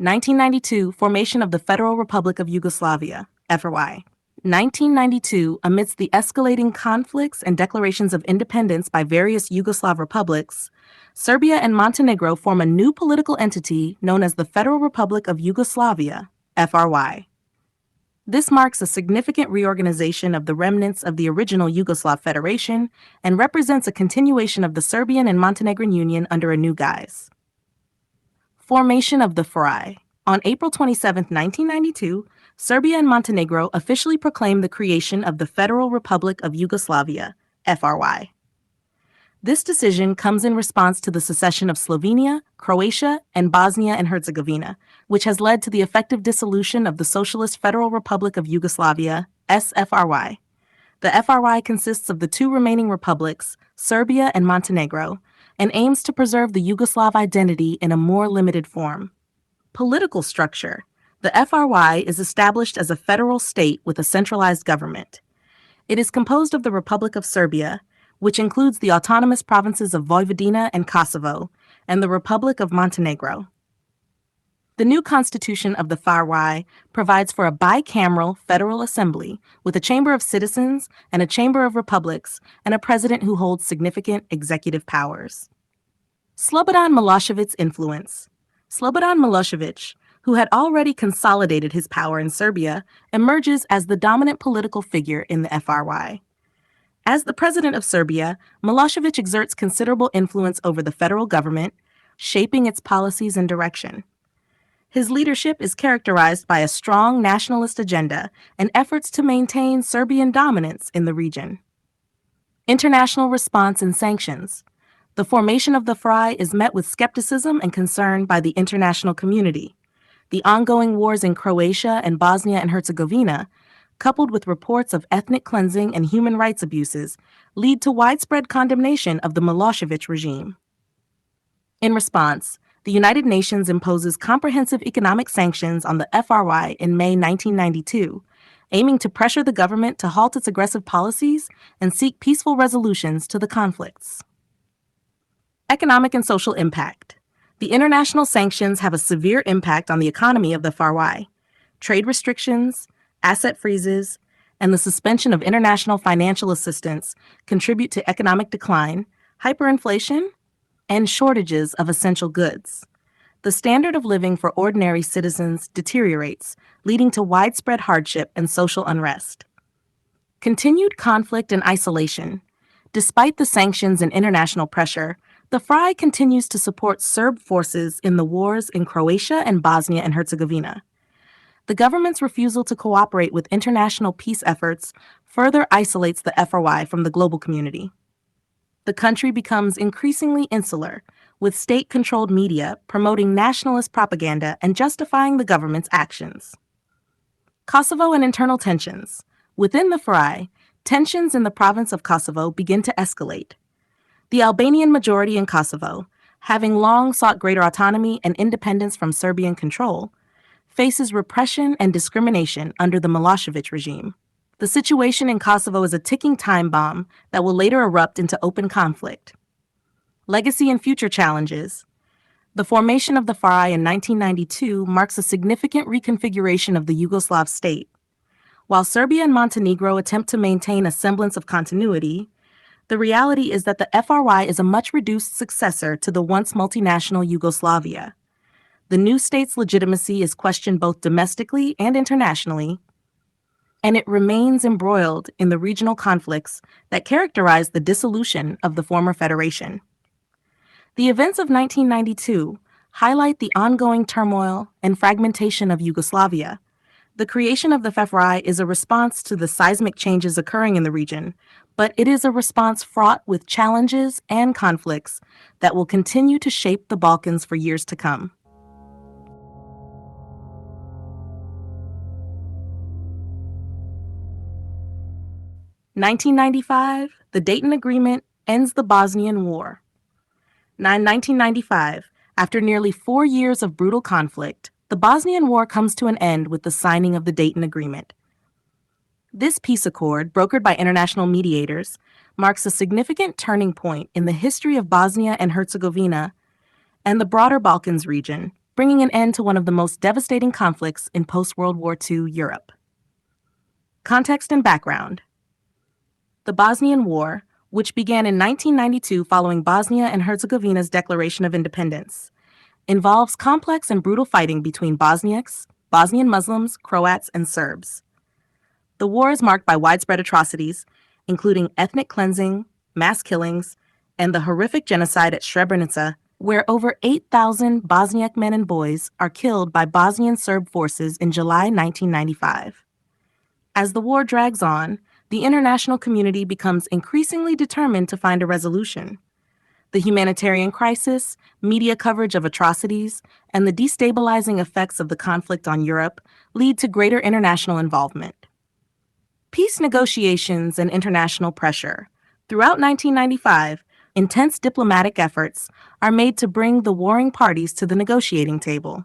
(1992) Formation of the Federal Republic of Yugoslavia, FRY. 1992, amidst the escalating conflicts and declarations of independence by various Yugoslav republics, Serbia and Montenegro form a new political entity known as the Federal Republic of Yugoslavia, FRY. This marks a significant reorganization of the remnants of the original Yugoslav Federation and represents a continuation of the Serbian and Montenegrin Union under a new guise. Formation of the FRY. On April 27, 1992, Serbia and Montenegro officially proclaimed the creation of the Federal Republic of Yugoslavia, FRY. This decision comes in response to the secession of Slovenia, Croatia, and Bosnia and Herzegovina, which has led to the effective dissolution of the Socialist Federal Republic of Yugoslavia, SFRY. The FRY consists of the two remaining republics, Serbia and Montenegro, and aims to preserve the Yugoslav identity in a more limited form. Political structure. The FRY is established as a federal state with a centralized government. It is composed of the Republic of Serbia, which includes the autonomous provinces of Vojvodina and Kosovo, and the Republic of Montenegro. The new constitution of the FRY provides for a bicameral federal assembly with a chamber of citizens and a chamber of republics and a president who holds significant executive powers. Slobodan Milosevic's influence. Slobodan Milosevic, who had already consolidated his power in Serbia, emerges as the dominant political figure in the FRY. As the president of Serbia, Milosevic exerts considerable influence over the federal government, shaping its policies and direction. His leadership is characterized by a strong nationalist agenda and efforts to maintain Serbian dominance in the region. International response and sanctions. The formation of the FRY is met with skepticism and concern by the international community. The ongoing wars in Croatia and Bosnia and Herzegovina, coupled with reports of ethnic cleansing and human rights abuses, lead to widespread condemnation of the Milosevic regime. In response, the United Nations imposes comprehensive economic sanctions on the FRY in May 1992, aiming to pressure the government to halt its aggressive policies and seek peaceful resolutions to the conflicts. Economic and social impact. The international sanctions have a severe impact on the economy of the FRY. Trade restrictions, asset freezes, and the suspension of international financial assistance contribute to economic decline, hyperinflation, and shortages of essential goods. The standard of living for ordinary citizens deteriorates, leading to widespread hardship and social unrest. Continued conflict and isolation. Despite the sanctions and international pressure, the FRY continues to support Serb forces in the wars in Croatia and Bosnia and Herzegovina. The government's refusal to cooperate with international peace efforts further isolates the FRY from the global community. The country becomes increasingly insular, with state-controlled media promoting nationalist propaganda and justifying the government's actions. Kosovo and internal tensions. Within the FRY, tensions in the province of Kosovo begin to escalate. The Albanian majority in Kosovo, having long sought greater autonomy and independence from Serbian control, faces repression and discrimination under the Milosevic regime. The situation in Kosovo is a ticking time bomb that will later erupt into open conflict. Legacy and future challenges. The formation of the FRY in 1992 marks a significant reconfiguration of the Yugoslav state. While Serbia and Montenegro attempt to maintain a semblance of continuity, the reality is that the FRY is a much reduced successor to the once multinational Yugoslavia. The new state's legitimacy is questioned both domestically and internationally, and it remains embroiled in the regional conflicts that characterize the dissolution of the former federation. The events of 1992 highlight the ongoing turmoil and fragmentation of Yugoslavia. The creation of the FRY is a response to the seismic changes occurring in the region, but it is a response fraught with challenges and conflicts that will continue to shape the Balkans for years to come. In 1995, the Dayton Agreement ends the Bosnian War. In 1995, after nearly 4 years of brutal conflict, the Bosnian War comes to an end with the signing of the Dayton Agreement. This peace accord, brokered by international mediators, marks a significant turning point in the history of Bosnia and Herzegovina and the broader Balkans region, bringing an end to one of the most devastating conflicts in post-World War II Europe. Context and background. The Bosnian War, which began in 1992 following Bosnia and Herzegovina's declaration of independence, involves complex and brutal fighting between Bosniaks, Bosnian Muslims, Croats, and Serbs. The war is marked by widespread atrocities, including ethnic cleansing, mass killings, and the horrific genocide at Srebrenica, where over 8,000 Bosniak men and boys are killed by Bosnian Serb forces in July 1995. As the war drags on, the international community becomes increasingly determined to find a resolution. The humanitarian crisis, media coverage of atrocities, and the destabilizing effects of the conflict on Europe lead to greater international involvement. Peace negotiations and international pressure. Throughout 1995, intense diplomatic efforts are made to bring the warring parties to the negotiating table.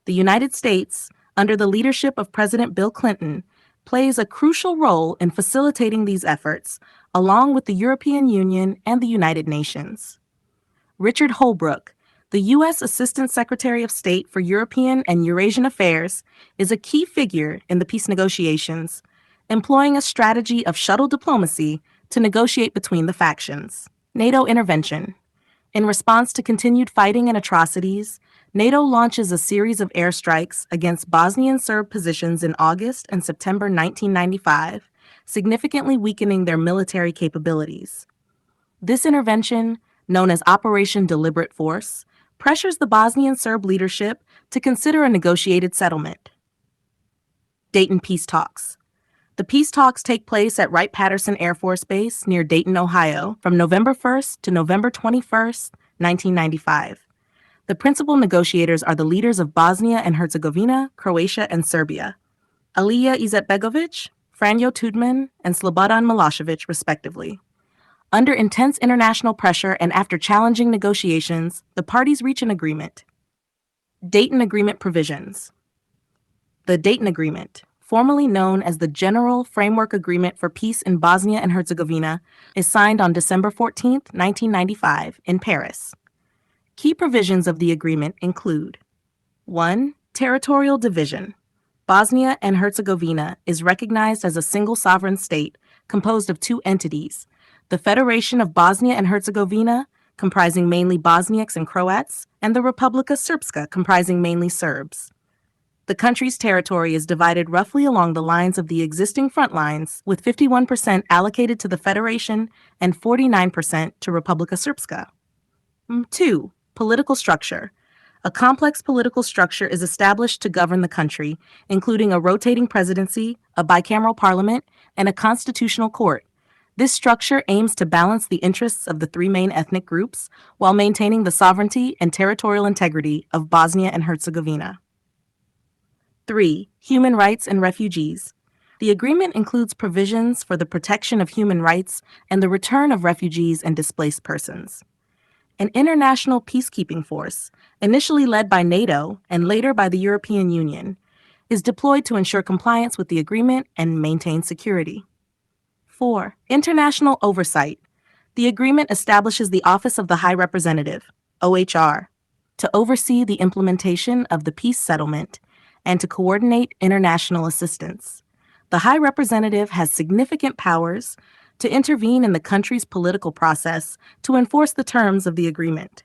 The United States, under the leadership of President Bill Clinton, plays a crucial role in facilitating these efforts, along with the European Union and the United Nations. Richard Holbrooke, the U.S. Assistant Secretary of State for European and Eurasian Affairs, is a key figure in the peace negotiations, employing a strategy of shuttle diplomacy to negotiate between the factions. NATO intervention. In response to continued fighting and atrocities, NATO launches a series of airstrikes against Bosnian Serb positions in August and September 1995, significantly weakening their military capabilities. This intervention, known as Operation Deliberate Force, pressures the Bosnian Serb leadership to consider a negotiated settlement. Dayton Peace Talks. The peace talks take place at Wright-Patterson Air Force Base near Dayton, Ohio, from November 1st to November 21st, 1995. The principal negotiators are the leaders of Bosnia and Herzegovina, Croatia, and Serbia, Alija Izetbegović, Franjo Tudman, and Slobodan Milošević, respectively. Under intense international pressure and after challenging negotiations, the parties reach an agreement. Dayton Agreement Provisions. The Dayton Agreement, formerly known as the General Framework Agreement for Peace in Bosnia and Herzegovina, is signed on December 14, 1995, in Paris. Key provisions of the agreement include 1. Territorial division. Bosnia and Herzegovina is recognized as a single sovereign state composed of two entities, the Federation of Bosnia and Herzegovina, comprising mainly Bosniaks and Croats, and the Republika Srpska, comprising mainly Serbs. The country's territory is divided roughly along the lines of the existing front lines, with 51% allocated to the Federation and 49% to Republika Srpska. 2. Political structure. A complex political structure is established to govern the country, including a rotating presidency, a bicameral parliament, and a constitutional court. This structure aims to balance the interests of the three main ethnic groups while maintaining the sovereignty and territorial integrity of Bosnia and Herzegovina. 3. Human rights and refugees. The agreement includes provisions for the protection of human rights and the return of refugees and displaced persons. An international peacekeeping force, initially led by NATO and later by the European Union, is deployed to ensure compliance with the agreement and maintain security. 4. International oversight. The agreement establishes the Office of the High Representative, OHR, to oversee the implementation of the peace settlement and to coordinate international assistance. The High Representative has significant powers to intervene in the country's political process to enforce the terms of the agreement.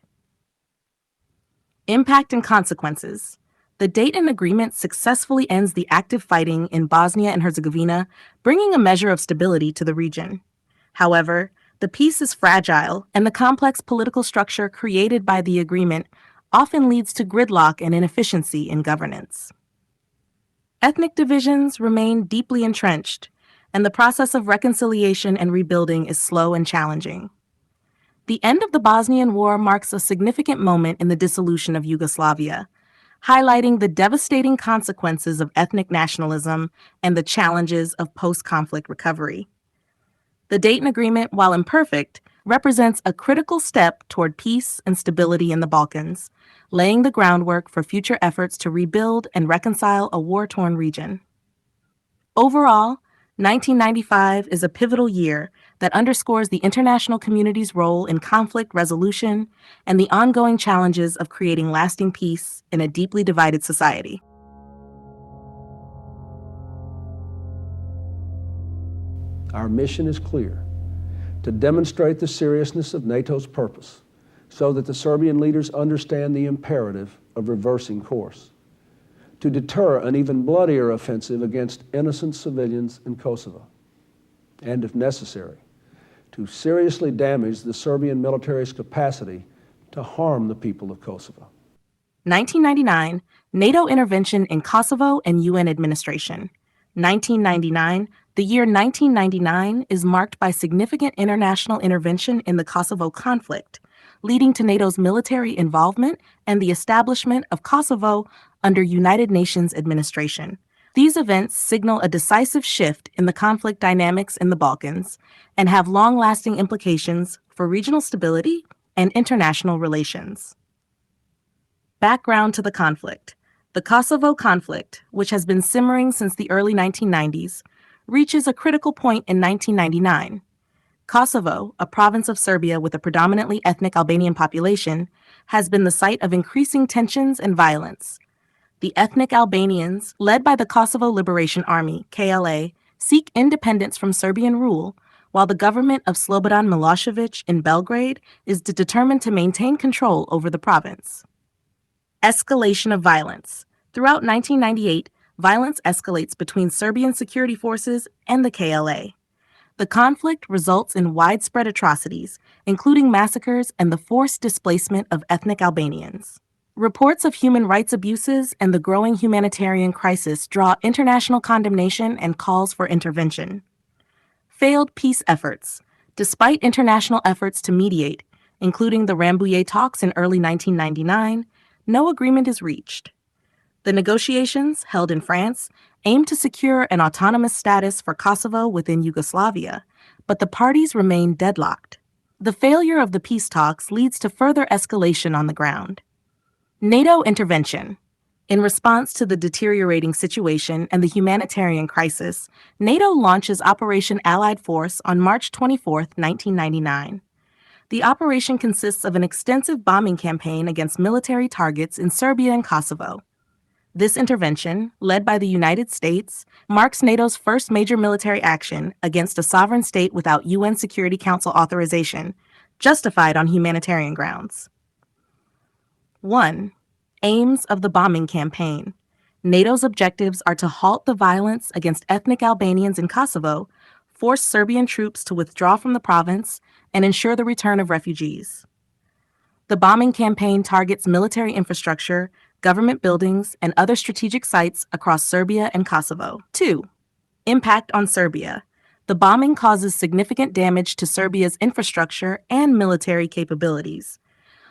Impact and consequences. The Dayton Agreement successfully ends the active fighting in Bosnia and Herzegovina, bringing a measure of stability to the region. However, the peace is fragile, and the complex political structure created by the agreement often leads to gridlock and inefficiency in governance. Ethnic divisions remain deeply entrenched, and the process of reconciliation and rebuilding is slow and challenging. The end of the Bosnian War marks a significant moment in the dissolution of Yugoslavia, highlighting the devastating consequences of ethnic nationalism and the challenges of post-conflict recovery. The Dayton Agreement, while imperfect, represents a critical step toward peace and stability in the Balkans, laying the groundwork for future efforts to rebuild and reconcile a war-torn region. Overall, 1995 is a pivotal year that underscores the international community's role in conflict resolution and the ongoing challenges of creating lasting peace in a deeply divided society. Our mission is clear: to demonstrate the seriousness of NATO's purpose so that the Serbian leaders understand the imperative of reversing course, to deter an even bloodier offensive against innocent civilians in Kosovo, and if necessary, to seriously damage the Serbian military's capacity to harm the people of Kosovo. 1999, NATO intervention in Kosovo and UN administration. 1999, the year 1999 is marked by significant international intervention in the Kosovo conflict, leading to NATO's military involvement and the establishment of Kosovo under United Nations administration. These events signal a decisive shift in the conflict dynamics in the Balkans and have long-lasting implications for regional stability and international relations. Background to the conflict. The Kosovo conflict, which has been simmering since the early 1990s, reaches a critical point in 1999. Kosovo, a province of Serbia with a predominantly ethnic Albanian population, has been the site of increasing tensions and violence. The ethnic Albanians, led by the Kosovo Liberation Army, KLA, seek independence from Serbian rule, while the government of Slobodan Milošević in Belgrade is determined to maintain control over the province. Escalation of violence. Throughout 1998, violence escalates between Serbian security forces and the KLA. The conflict results in widespread atrocities, including massacres and the forced displacement of ethnic Albanians. Reports of human rights abuses and the growing humanitarian crisis draw international condemnation and calls for intervention. Failed peace efforts. Despite international efforts to mediate, including the Rambouillet talks in early 1999, no agreement is reached. The negotiations, held in France, aim to secure an autonomous status for Kosovo within Yugoslavia, but the parties remain deadlocked. The failure of the peace talks leads to further escalation on the ground. NATO intervention. In response to the deteriorating situation and the humanitarian crisis, NATO launches Operation Allied Force on March 24, 1999. The operation consists of an extensive bombing campaign against military targets in Serbia and Kosovo. This intervention, led by the United States, marks NATO's first major military action against a sovereign state without UN Security Council authorization, justified on humanitarian grounds. 1. Aims of the bombing campaign. NATO's objectives are to halt the violence against ethnic Albanians in Kosovo, force Serbian troops to withdraw from the province, and ensure the return of refugees. The bombing campaign targets military infrastructure, government buildings, and other strategic sites across Serbia and Kosovo. 2. Impact on Serbia. The bombing causes significant damage to Serbia's infrastructure and military capabilities.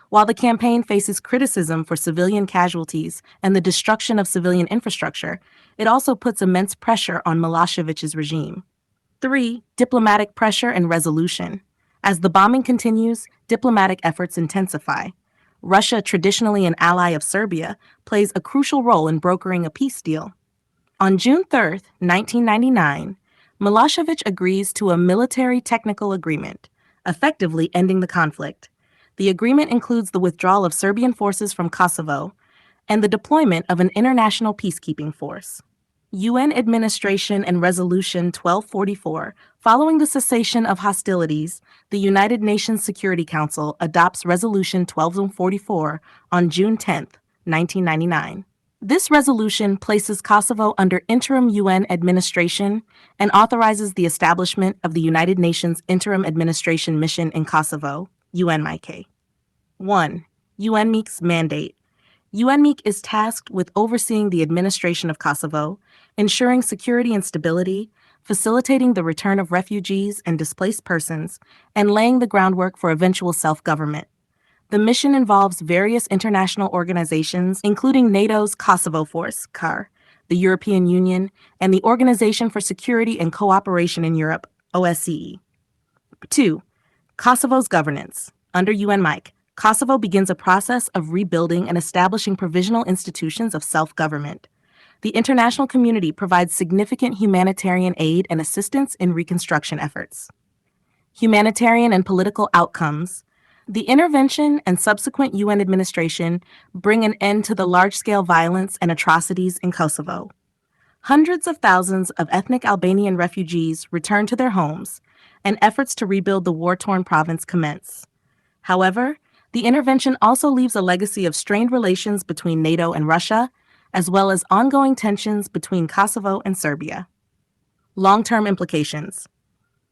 While the campaign faces criticism for civilian casualties and the destruction of civilian infrastructure, it also puts immense pressure on Milošević's regime. 3. Diplomatic pressure and resolution. As the bombing continues, diplomatic efforts intensify. Russia, traditionally an ally of Serbia, plays a crucial role in brokering a peace deal. On June 3, 1999, Milošević agrees to a military technical agreement, effectively ending the conflict. The agreement includes the withdrawal of Serbian forces from Kosovo and the deployment of an international peacekeeping force. UN Administration and Resolution 1244. Following the cessation of hostilities, the United Nations Security Council adopts Resolution 1244 on June 10, 1999. This resolution places Kosovo under interim UN administration and authorizes the establishment of the United Nations Interim Administration Mission in Kosovo, UNMIK. 1. UNMIK's mandate. UNMIK is tasked with overseeing the administration of Kosovo, ensuring security and stability, facilitating the return of refugees and displaced persons, and laying the groundwork for eventual self-government. The mission involves various international organizations, including NATO's Kosovo Force, KAR, the European Union, and the Organization for Security and Cooperation in Europe, OSCE. 2. Kosovo's governance. Under UNMIK, Kosovo begins a process of rebuilding and establishing provisional institutions of self-government. The international community provides significant humanitarian aid and assistance in reconstruction efforts. Humanitarian and political outcomes. The intervention and subsequent UN administration bring an end to the large-scale violence and atrocities in Kosovo. Hundreds of thousands of ethnic Albanian refugees return to their homes, and efforts to rebuild the war-torn province commence. However, the intervention also leaves a legacy of strained relations between NATO and Russia, as well as ongoing tensions between Kosovo and Serbia. Long-term implications.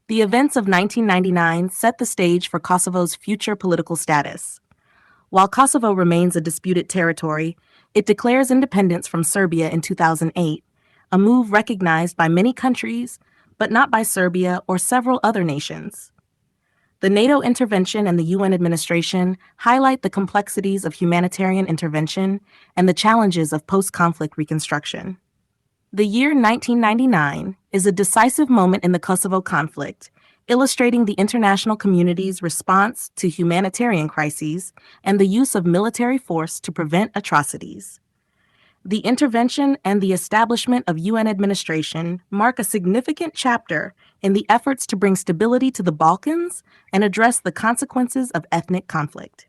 The events of 1999 set the stage for Kosovo's future political status. While Kosovo remains a disputed territory, it declares independence from Serbia in 2008, a move recognized by many countries, but not by Serbia or several other nations. The NATO intervention and the UN administration highlight the complexities of humanitarian intervention and the challenges of post-conflict reconstruction. The year 1999 is a decisive moment in the Kosovo conflict, illustrating the international community's response to humanitarian crises and the use of military force to prevent atrocities. The intervention and the establishment of UN administration mark a significant chapter in the efforts to bring stability to the Balkans and address the consequences of ethnic conflict.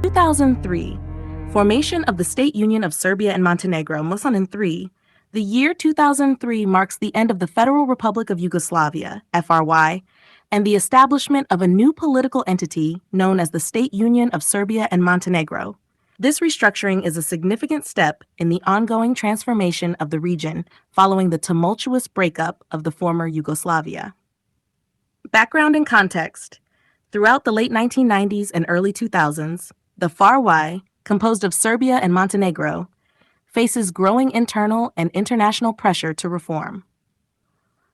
2003, formation of the State Union of Serbia and Montenegro, Montenegro 3. The year 2003 marks the end of the Federal Republic of Yugoslavia, FRY, and the establishment of a new political entity known as the State Union of Serbia and Montenegro. This restructuring is a significant step in the ongoing transformation of the region following the tumultuous breakup of the former Yugoslavia. Background and context. Throughout the late 1990s and early 2000s, the FARY, composed of Serbia and Montenegro, faces growing internal and international pressure to reform.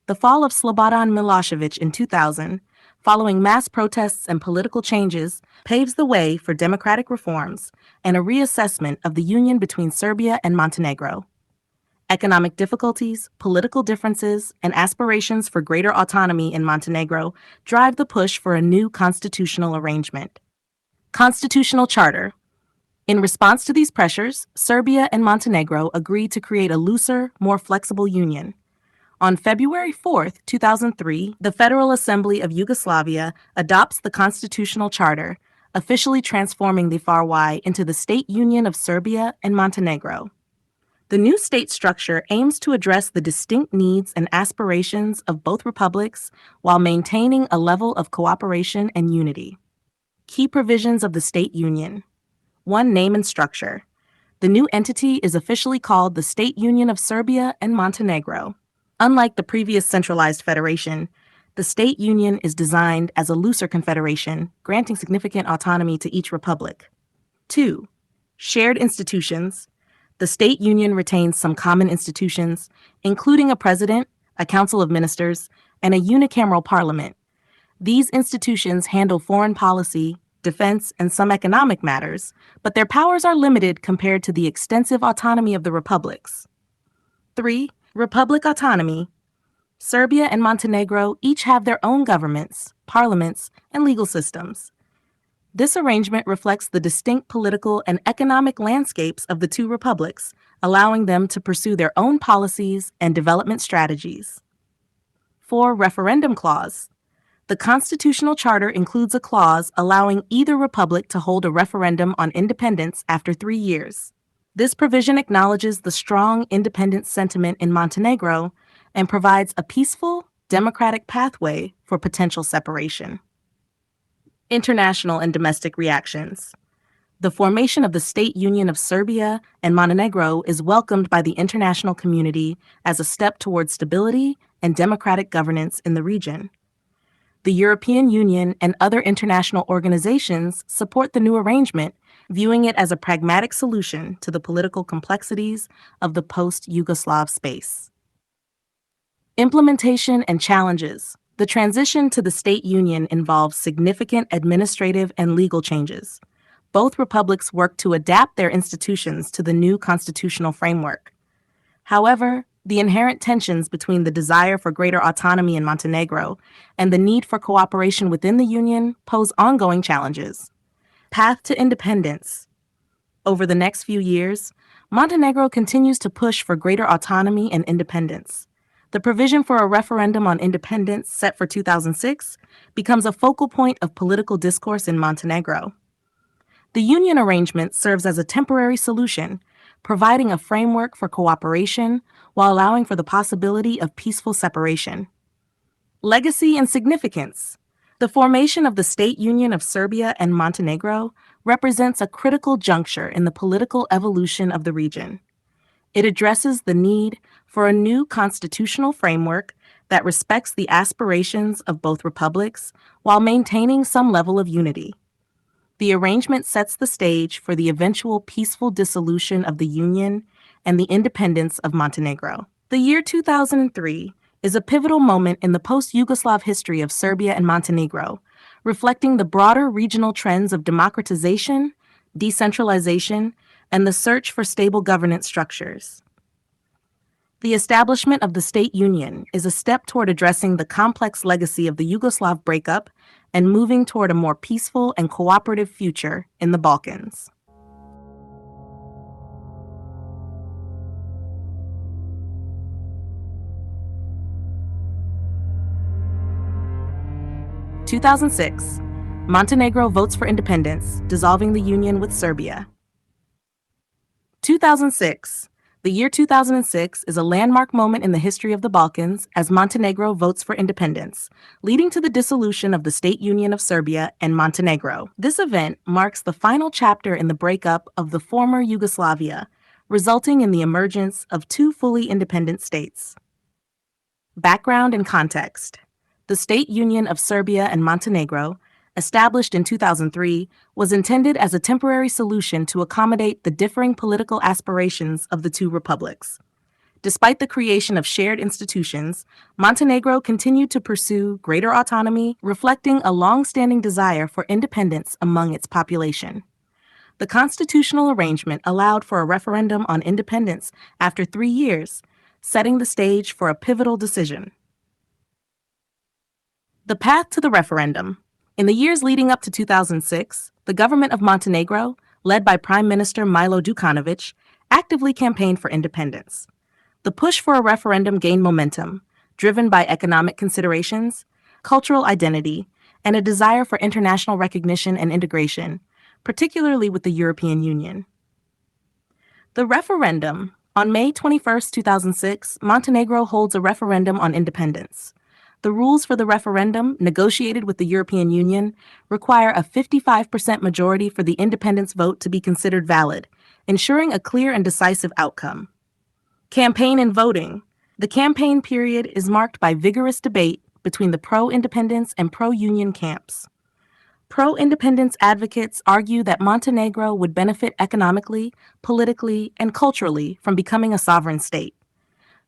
The fall of Slobodan Milošević in 2000, following mass protests and political changes, paves the way for democratic reforms and a reassessment of the union between Serbia and Montenegro. Economic difficulties, political differences, and aspirations for greater autonomy in Montenegro drive the push for a new constitutional arrangement. Constitutional Charter. In response to these pressures, Serbia and Montenegro agreed to create a looser, more flexible union. On February 4, 2003, the Federal Assembly of Yugoslavia adopts the Constitutional Charter, officially transforming the FARY into the State Union of Serbia and Montenegro. The new state structure aims to address the distinct needs and aspirations of both republics while maintaining a level of cooperation and unity. Key provisions of the State Union. 1. Name and structure. The new entity is officially called the State Union of Serbia and Montenegro. Unlike the previous centralized federation, the State Union is designed as a looser confederation, granting significant autonomy to each republic. 2. Shared institutions. The State Union retains some common institutions, including a president, a council of ministers, and a unicameral parliament. These institutions handle foreign policy, defense, and some economic matters, but their powers are limited compared to the extensive autonomy of the republics. 3. Republic autonomy. Serbia and Montenegro each have their own governments, parliaments, and legal systems. This arrangement reflects the distinct political and economic landscapes of the two republics, allowing them to pursue their own policies and development strategies. 4. Referendum clause. The Constitutional Charter includes a clause allowing either republic to hold a referendum on independence after 3 years. This provision acknowledges the strong independence sentiment in Montenegro and provides a peaceful, democratic pathway for potential separation. International and domestic reactions. The formation of the State Union of Serbia and Montenegro is welcomed by the international community as a step toward stability and democratic governance in the region. The European Union and other international organizations support the new arrangement, viewing it as a pragmatic solution to the political complexities of the post-Yugoslav space. Implementation and challenges. The transition to the State Union involves significant administrative and legal changes. Both republics work to adapt their institutions to the new constitutional framework. However, the inherent tensions between the desire for greater autonomy in Montenegro and the need for cooperation within the Union pose ongoing challenges. Path to independence. Over the next few years, Montenegro continues to push for greater autonomy and independence. The provision for a referendum on independence set for 2006 becomes a focal point of political discourse in Montenegro. The union arrangement serves as a temporary solution, providing a framework for cooperation while allowing for the possibility of peaceful separation. Legacy and significance. The formation of the State Union of Serbia and Montenegro represents a critical juncture in the political evolution of the region. It addresses the need for a new constitutional framework that respects the aspirations of both republics while maintaining some level of unity. The arrangement sets the stage for the eventual peaceful dissolution of the Union and the independence of Montenegro. The year 2003 is a pivotal moment in the post-Yugoslav history of Serbia and Montenegro, reflecting the broader regional trends of democratization, decentralization, and the search for stable governance structures. The establishment of the state union is a step toward addressing the complex legacy of the Yugoslav breakup and moving toward a more peaceful and cooperative future in the Balkans. In 2006, Montenegro votes for independence, dissolving the union with Serbia. 2006. The year 2006 is a landmark moment in the history of the Balkans as Montenegro votes for independence, leading to the dissolution of the State Union of Serbia and Montenegro. This event marks the final chapter in the breakup of the former Yugoslavia, resulting in the emergence of two fully independent states. Background and context. The State Union of Serbia and Montenegro, established in 2003, was intended as a temporary solution to accommodate the differing political aspirations of the two republics. Despite the creation of shared institutions, Montenegro continued to pursue greater autonomy, reflecting a long-standing desire for independence among its population. The constitutional arrangement allowed for a referendum on independence after 3 years, setting the stage for a pivotal decision. The path to the referendum. In the years leading up to 2006, the government of Montenegro, led by Prime Minister Milo Đukanović, actively campaigned for independence. The push for a referendum gained momentum, driven by economic considerations, cultural identity, and a desire for international recognition and integration, particularly with the European Union. The referendum. On May 21, 2006, Montenegro holds a referendum on independence. The rules for the referendum, negotiated with the European Union, require a 55% majority for the independence vote to be considered valid, ensuring a clear and decisive outcome. Campaign and voting. The campaign period is marked by vigorous debate between the pro-independence and pro-union camps. Pro-independence advocates argue that Montenegro would benefit economically, politically, and culturally from becoming a sovereign state.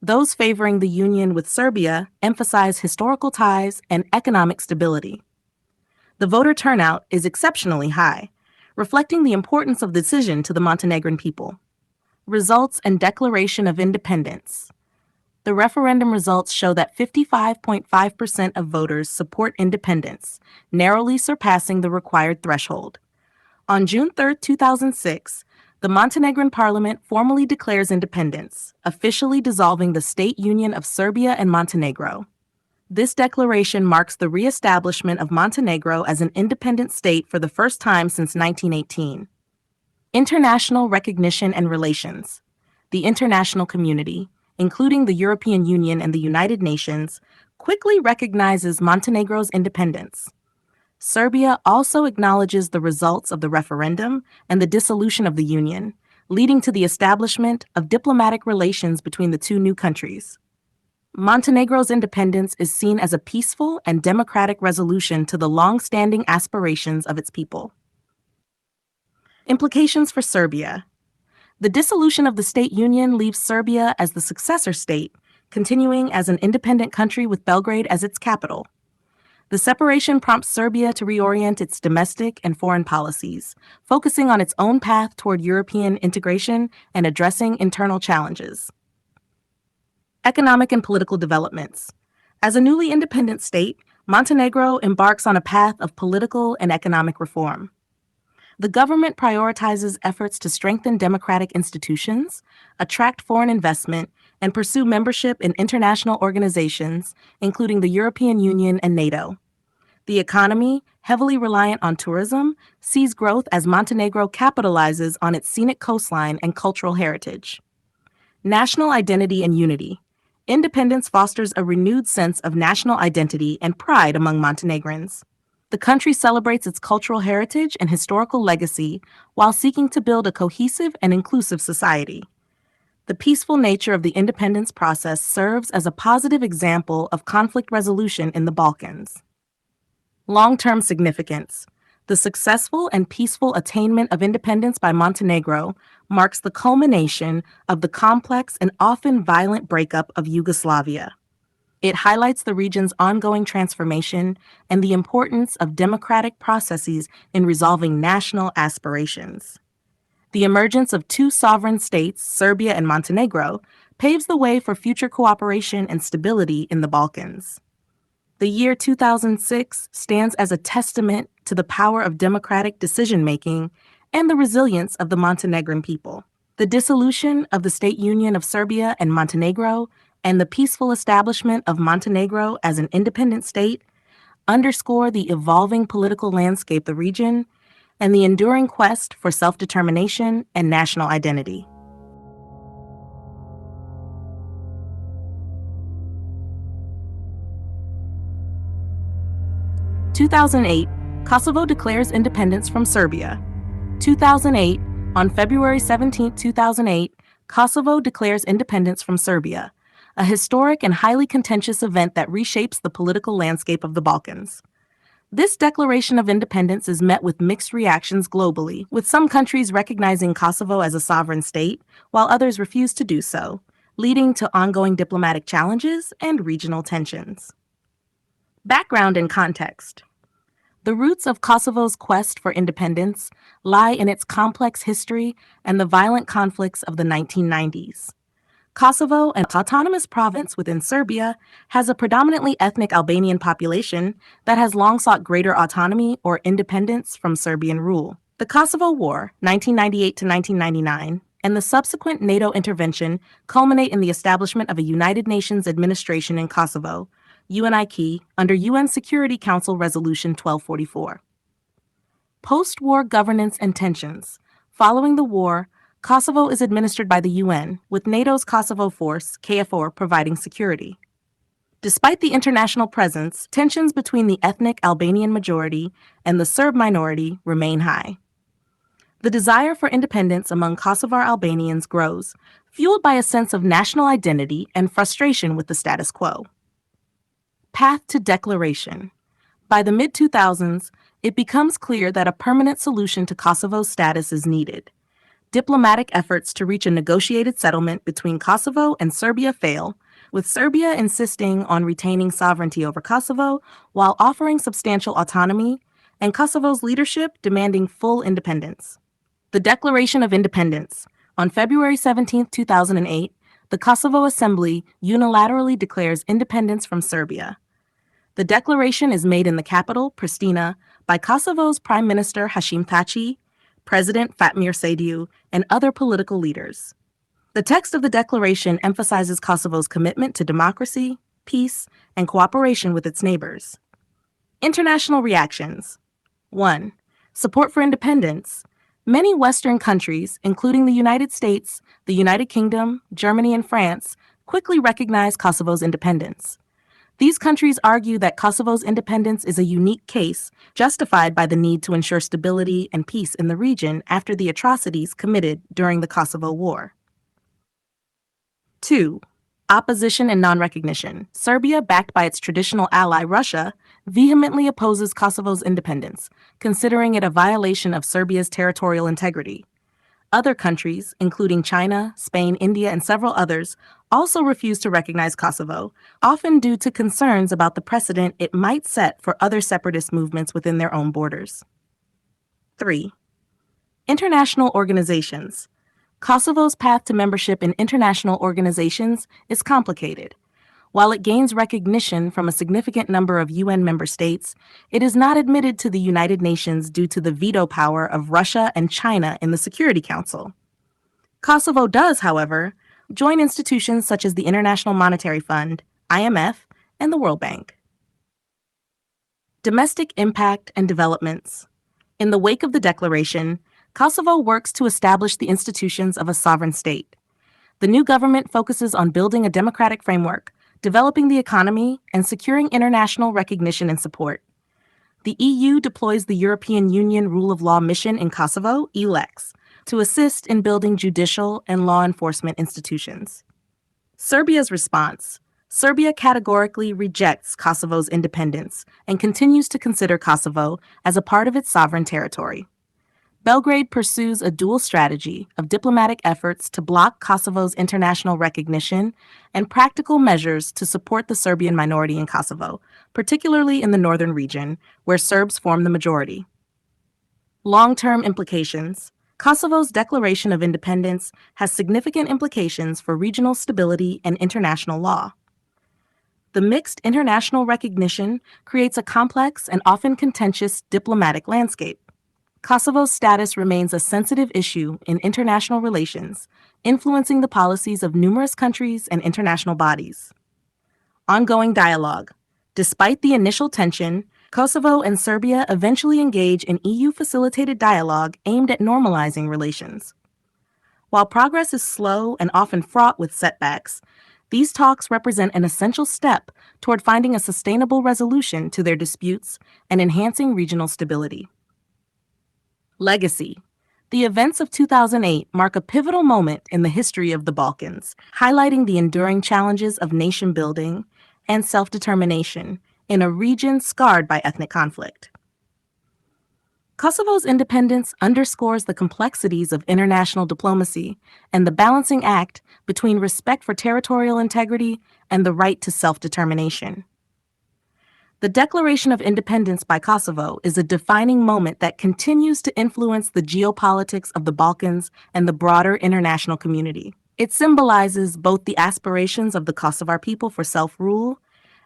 Those favoring the union with Serbia emphasize historical ties and economic stability. The voter turnout is exceptionally high, reflecting the importance of the decision to the Montenegrin people. Results and declaration of independence. The referendum results show that 55.5% of voters support independence, narrowly surpassing the required threshold. On June 3, 2006, the Montenegrin parliament formally declares independence, officially dissolving the State Union of Serbia and Montenegro. This declaration marks the re-establishment of Montenegro as an independent state for the first time since 1918. International recognition and relations. The international community, including the European Union and the United Nations, quickly recognizes Montenegro's independence. Serbia also acknowledges the results of the referendum and the dissolution of the Union, leading to the establishment of diplomatic relations between the two new countries. Montenegro's independence is seen as a peaceful and democratic resolution to the long-standing aspirations of its people. Implications for Serbia. The dissolution of the state union leaves Serbia as the successor state, continuing as an independent country with Belgrade as its capital. The separation prompts Serbia to reorient its domestic and foreign policies, focusing on its own path toward European integration and addressing internal challenges. Economic and political developments. As a newly independent state, Montenegro embarks on a path of political and economic reform. The government prioritizes efforts to strengthen democratic institutions, attract foreign investment, and pursue membership in international organizations, including the European Union and NATO. The economy, heavily reliant on tourism, sees growth as Montenegro capitalizes on its scenic coastline and cultural heritage. National identity and unity. Independence fosters a renewed sense of national identity and pride among Montenegrins. The country celebrates its cultural heritage and historical legacy while seeking to build a cohesive and inclusive society. The peaceful nature of the independence process serves as a positive example of conflict resolution in the Balkans. Long-term significance. The successful and peaceful attainment of independence by Montenegro marks the culmination of the complex and often violent breakup of Yugoslavia. It highlights the region's ongoing transformation and the importance of democratic processes in resolving national aspirations. The emergence of two sovereign states, Serbia and Montenegro, paves the way for future cooperation and stability in the Balkans. The year 2006 stands as a testament to the power of democratic decision-making and the resilience of the Montenegrin people. The dissolution of the State Union of Serbia and Montenegro and the peaceful establishment of Montenegro as an independent state underscore the evolving political landscape of the region and the enduring quest for self-determination and national identity. In 2008, Kosovo declares independence from Serbia. 2008, on February 17, 2008, Kosovo declares independence from Serbia, a historic and highly contentious event that reshapes the political landscape of the Balkans. This declaration of independence is met with mixed reactions globally, with some countries recognizing Kosovo as a sovereign state, while others refuse to do so, leading to ongoing diplomatic challenges and regional tensions. Background and context. The roots of Kosovo's quest for independence lie in its complex history and the violent conflicts of the 1990s. Kosovo, an autonomous province within Serbia, has a predominantly ethnic Albanian population that has long sought greater autonomy or independence from Serbian rule. The Kosovo War, 1998 to 1999, and the subsequent NATO intervention culminate in the establishment of a United Nations administration in Kosovo, UNIK, under UN Security Council Resolution 1244. Post-war governance and tensions. Following the war, Kosovo is administered by the UN, with NATO's Kosovo Force, KFOR, providing security. Despite the international presence, tensions between the ethnic Albanian majority and the Serb minority remain high. The desire for independence among Kosovar Albanians grows, fueled by a sense of national identity and frustration with the status quo. Path to declaration. By the mid-2000s, it becomes clear that a permanent solution to Kosovo's status is needed. Diplomatic efforts to reach a negotiated settlement between Kosovo and Serbia fail, with Serbia insisting on retaining sovereignty over Kosovo while offering substantial autonomy, and Kosovo's leadership demanding full independence. The Declaration of Independence. On February 17, 2008, the Kosovo Assembly unilaterally declares independence from Serbia. The declaration is made in the capital, Pristina, by Kosovo's Prime Minister Hashim Thaçi, President Fatmir Sejdiu, and other political leaders. The text of the declaration emphasizes Kosovo's commitment to democracy, peace, and cooperation with its neighbors. International reactions. 1. Support for independence. Many Western countries, including the United States, the United Kingdom, Germany, and France, quickly recognize Kosovo's independence. These countries argue that Kosovo's independence is a unique case, justified by the need to ensure stability and peace in the region after the atrocities committed during the Kosovo War. 2. Opposition and non-recognition. Serbia, backed by its traditional ally Russia, vehemently opposes Kosovo's independence, considering it a violation of Serbia's territorial integrity. Other countries, including China, Spain, India, and several others, also refuse to recognize Kosovo, often due to concerns about the precedent it might set for other separatist movements within their own borders. 3. International organizations. Kosovo's path to membership in international organizations is complicated. While it gains recognition from a significant number of UN member states, it is not admitted to the United Nations due to the veto power of Russia and China in the Security Council. Kosovo does, however, join institutions such as the International Monetary Fund, IMF, and the World Bank. Domestic impact and developments. In the wake of the declaration, Kosovo works to establish the institutions of a sovereign state. The new government focuses on building a democratic framework, developing the economy, and securing international recognition and support. The EU deploys the European Union Rule of Law Mission in Kosovo, EULEX, to assist in building judicial and law enforcement institutions. Serbia's response. Serbia categorically rejects Kosovo's independence and continues to consider Kosovo as a part of its sovereign territory. Belgrade pursues a dual strategy of diplomatic efforts to block Kosovo's international recognition and practical measures to support the Serbian minority in Kosovo, particularly in the northern region, where Serbs form the majority. Long-term implications. Kosovo's declaration of independence has significant implications for regional stability and international law. The mixed international recognition creates a complex and often contentious diplomatic landscape. Kosovo's status remains a sensitive issue in international relations, influencing the policies of numerous countries and international bodies. Ongoing dialogue. Despite the initial tension, Kosovo and Serbia eventually engage in EU-facilitated dialogue aimed at normalizing relations. While progress is slow and often fraught with setbacks, these talks represent an essential step toward finding a sustainable resolution to their disputes and enhancing regional stability. Legacy. The events of 2008 mark a pivotal moment in the history of the Balkans, highlighting the enduring challenges of nation-building and self-determination in a region scarred by ethnic conflict. Kosovo's independence underscores the complexities of international diplomacy and the balancing act between respect for territorial integrity and the right to self-determination. The Declaration of Independence by Kosovo is a defining moment that continues to influence the geopolitics of the Balkans and the broader international community. It symbolizes both the aspirations of the Kosovar people for self-rule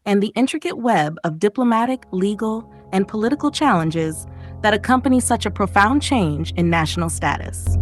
and the intricate web of diplomatic, legal, and political challenges that accompany such a profound change in national status.